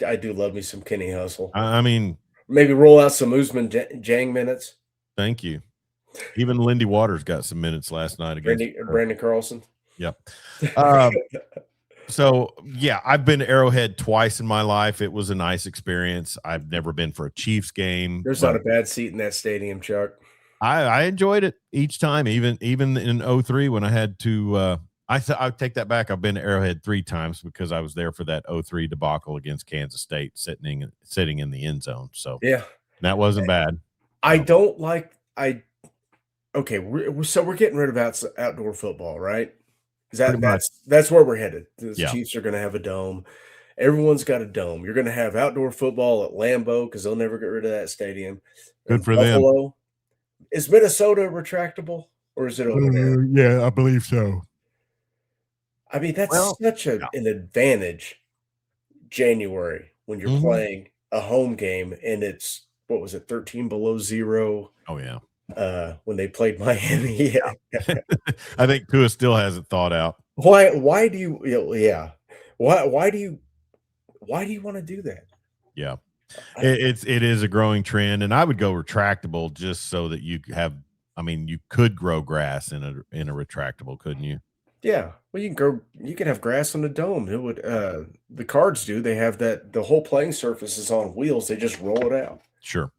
I do love me some Kenny Hustle. I mean, maybe roll out some Usman Jang minutes. Thank you. Even Lindy Waters got some minutes last night against Brandon Carlson. Yep. So, yeah, I've been to Arrowhead twice in my life. It was a nice experience. I've never been for a Chiefs game. There's not a bad seat in that stadium, Chuck. I enjoyed it each time, even in 03 when I had to I'll take that back. I've been to Arrowhead 3 times because I was there for that 03 debacle against Kansas State sitting in the end zone. So, yeah, that wasn't bad. Okay, so we're getting rid of outdoor football, right? That's where we're headed. The Chiefs are going to have a dome. Everyone's got a dome. You're going to have outdoor football at Lambeau because they'll never get rid of that stadium. Good for them. Is Minnesota retractable or is it over there? Yeah, I believe so. I mean, that's such an advantage. January when you're playing a home game and it's 13 below zero. Oh yeah. When they played Miami. I think Tua still hasn't thought out. Why do you why do you want to do that? Yeah. It is a growing trend, and I would go retractable just so that you could grow grass in a retractable, couldn't you? Yeah. Well, you can have grass on the dome. It would the Cards do. They have that the whole playing surface is on wheels. They just roll it out. Sure.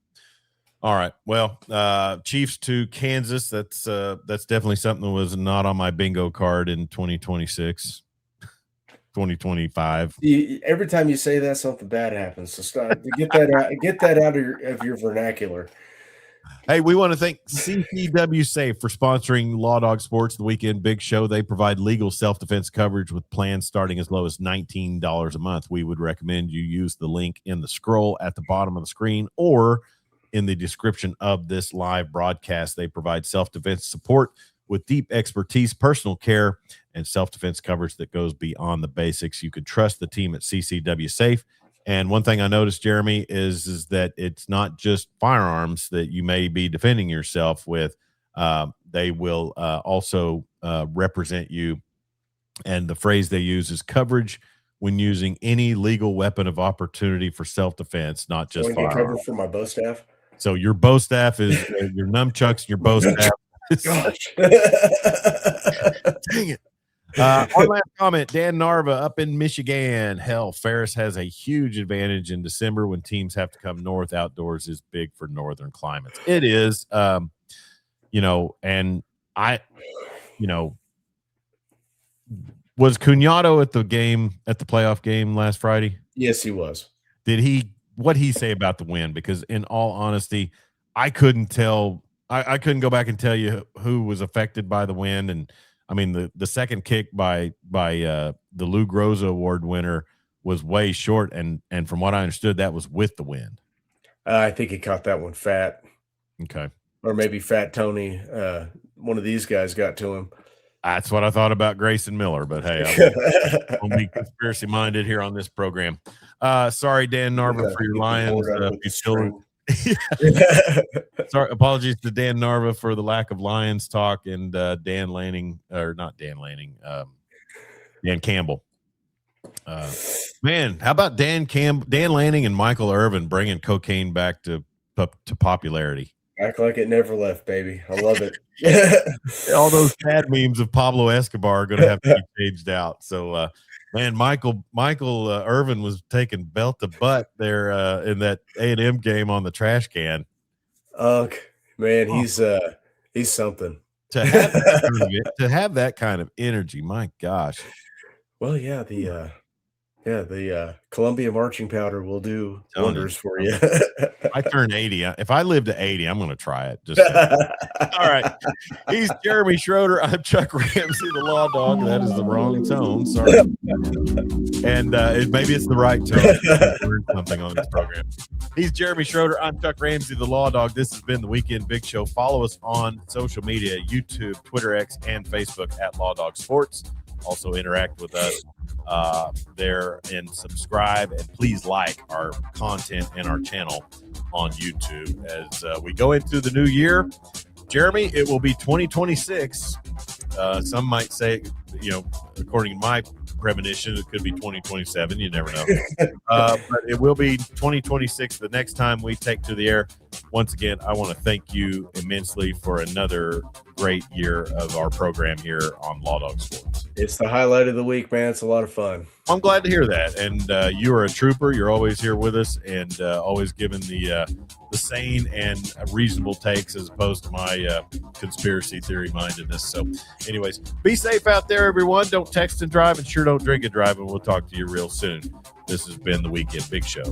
All right. Well, Chiefs to Kansas. That's definitely something that was not on my bingo card in 2026, 2025. Every time you say that, something bad happens. So start to get that out of your vernacular. Hey, we want to thank CCW Safe for sponsoring Law Dog Sports, the Weekend Big Show. They provide legal self-defense coverage with plans starting as low as $19 a month. We would recommend you use the link in the scroll at the bottom of the screen or in the description of this live broadcast. They provide self-defense support with deep expertise, personal care, and self-defense coverage that goes beyond the basics. You can trust the team at CCW Safe. And one thing I noticed, Jeremy, is that it's not just firearms that you may be defending yourself with. They will also represent you. And the phrase they use is coverage when using any legal weapon of opportunity for self-defense, not just firearms. Coverage for my bow staff. So your bow staff is your nunchucks, your bow staff. Gosh. Dang it. Our last comment, Dan Narva up in Michigan. Hell, Ferris has a huge advantage in December when teams have to come north. Outdoors is big for northern climates. It is, and was Cunado at the playoff game last Friday? Yes, he was. what he say about the wind, because in all honesty, I couldn't tell. I couldn't go back and tell you who was affected by the wind. And I mean, the second kick by the Lou Groza Award winner was way short, and from what I understood, that was with the wind. I think he caught that one fat. Okay. Or maybe Fat Tony. One of these guys got to him. That's what I thought about Grayson Miller, but hey, I'm be conspiracy minded here on this program. Sorry, Dan Narva, for your Lions. Sorry, apologies to Dan Narva for the lack of Lions talk, and Dan Lanning, or not Dan Lanning, Dan Campbell. Man, how about Dan Lanning and Michael Irvin bringing cocaine back to popularity? Act like it never left, baby. I love it. All those bad memes of Pablo Escobar are going to have to be changed out. So, man, Michael Irvin was taking belt to butt there in that A&M game on the trash can. Man, he's something. To have that kind of energy, my gosh. Well, yeah, the Columbia marching powder will do wonders for you. I turn 80. If I live to 80, I'm going to try it. Just all right. He's Jeremy Schroeder. I'm Chuck Ramsey, the Law Dog. That is the wrong tone. Sorry. And maybe it's the right tone. Learned something on this program. He's Jeremy Schroeder. I'm Chuck Ramsey, the Law Dog. This has been the Weekend Big Show. Follow us on social media, YouTube, Twitter X, and Facebook at Law Dog Sports. Also interact with us there and subscribe, and please like our content and our channel on YouTube as we go into the new year. Jeremy, it will be 2026. Some might say, according to my premonition, it could be 2027. You never know. But it will be 2026 the next time we take to the air. Once again, I want to thank you immensely for another great year of our program here on Law Dog Sports. It's the highlight of the week, man. It's a lot of fun. I'm glad to hear that. And you are a trooper. You're always here with us, and always giving the sane and reasonable takes as opposed to my conspiracy theory mindedness. So anyways, be safe out there, everyone. Don't text and drive, and sure don't drink and drive, and we'll talk to you real soon. This has been the Weekend Big Show.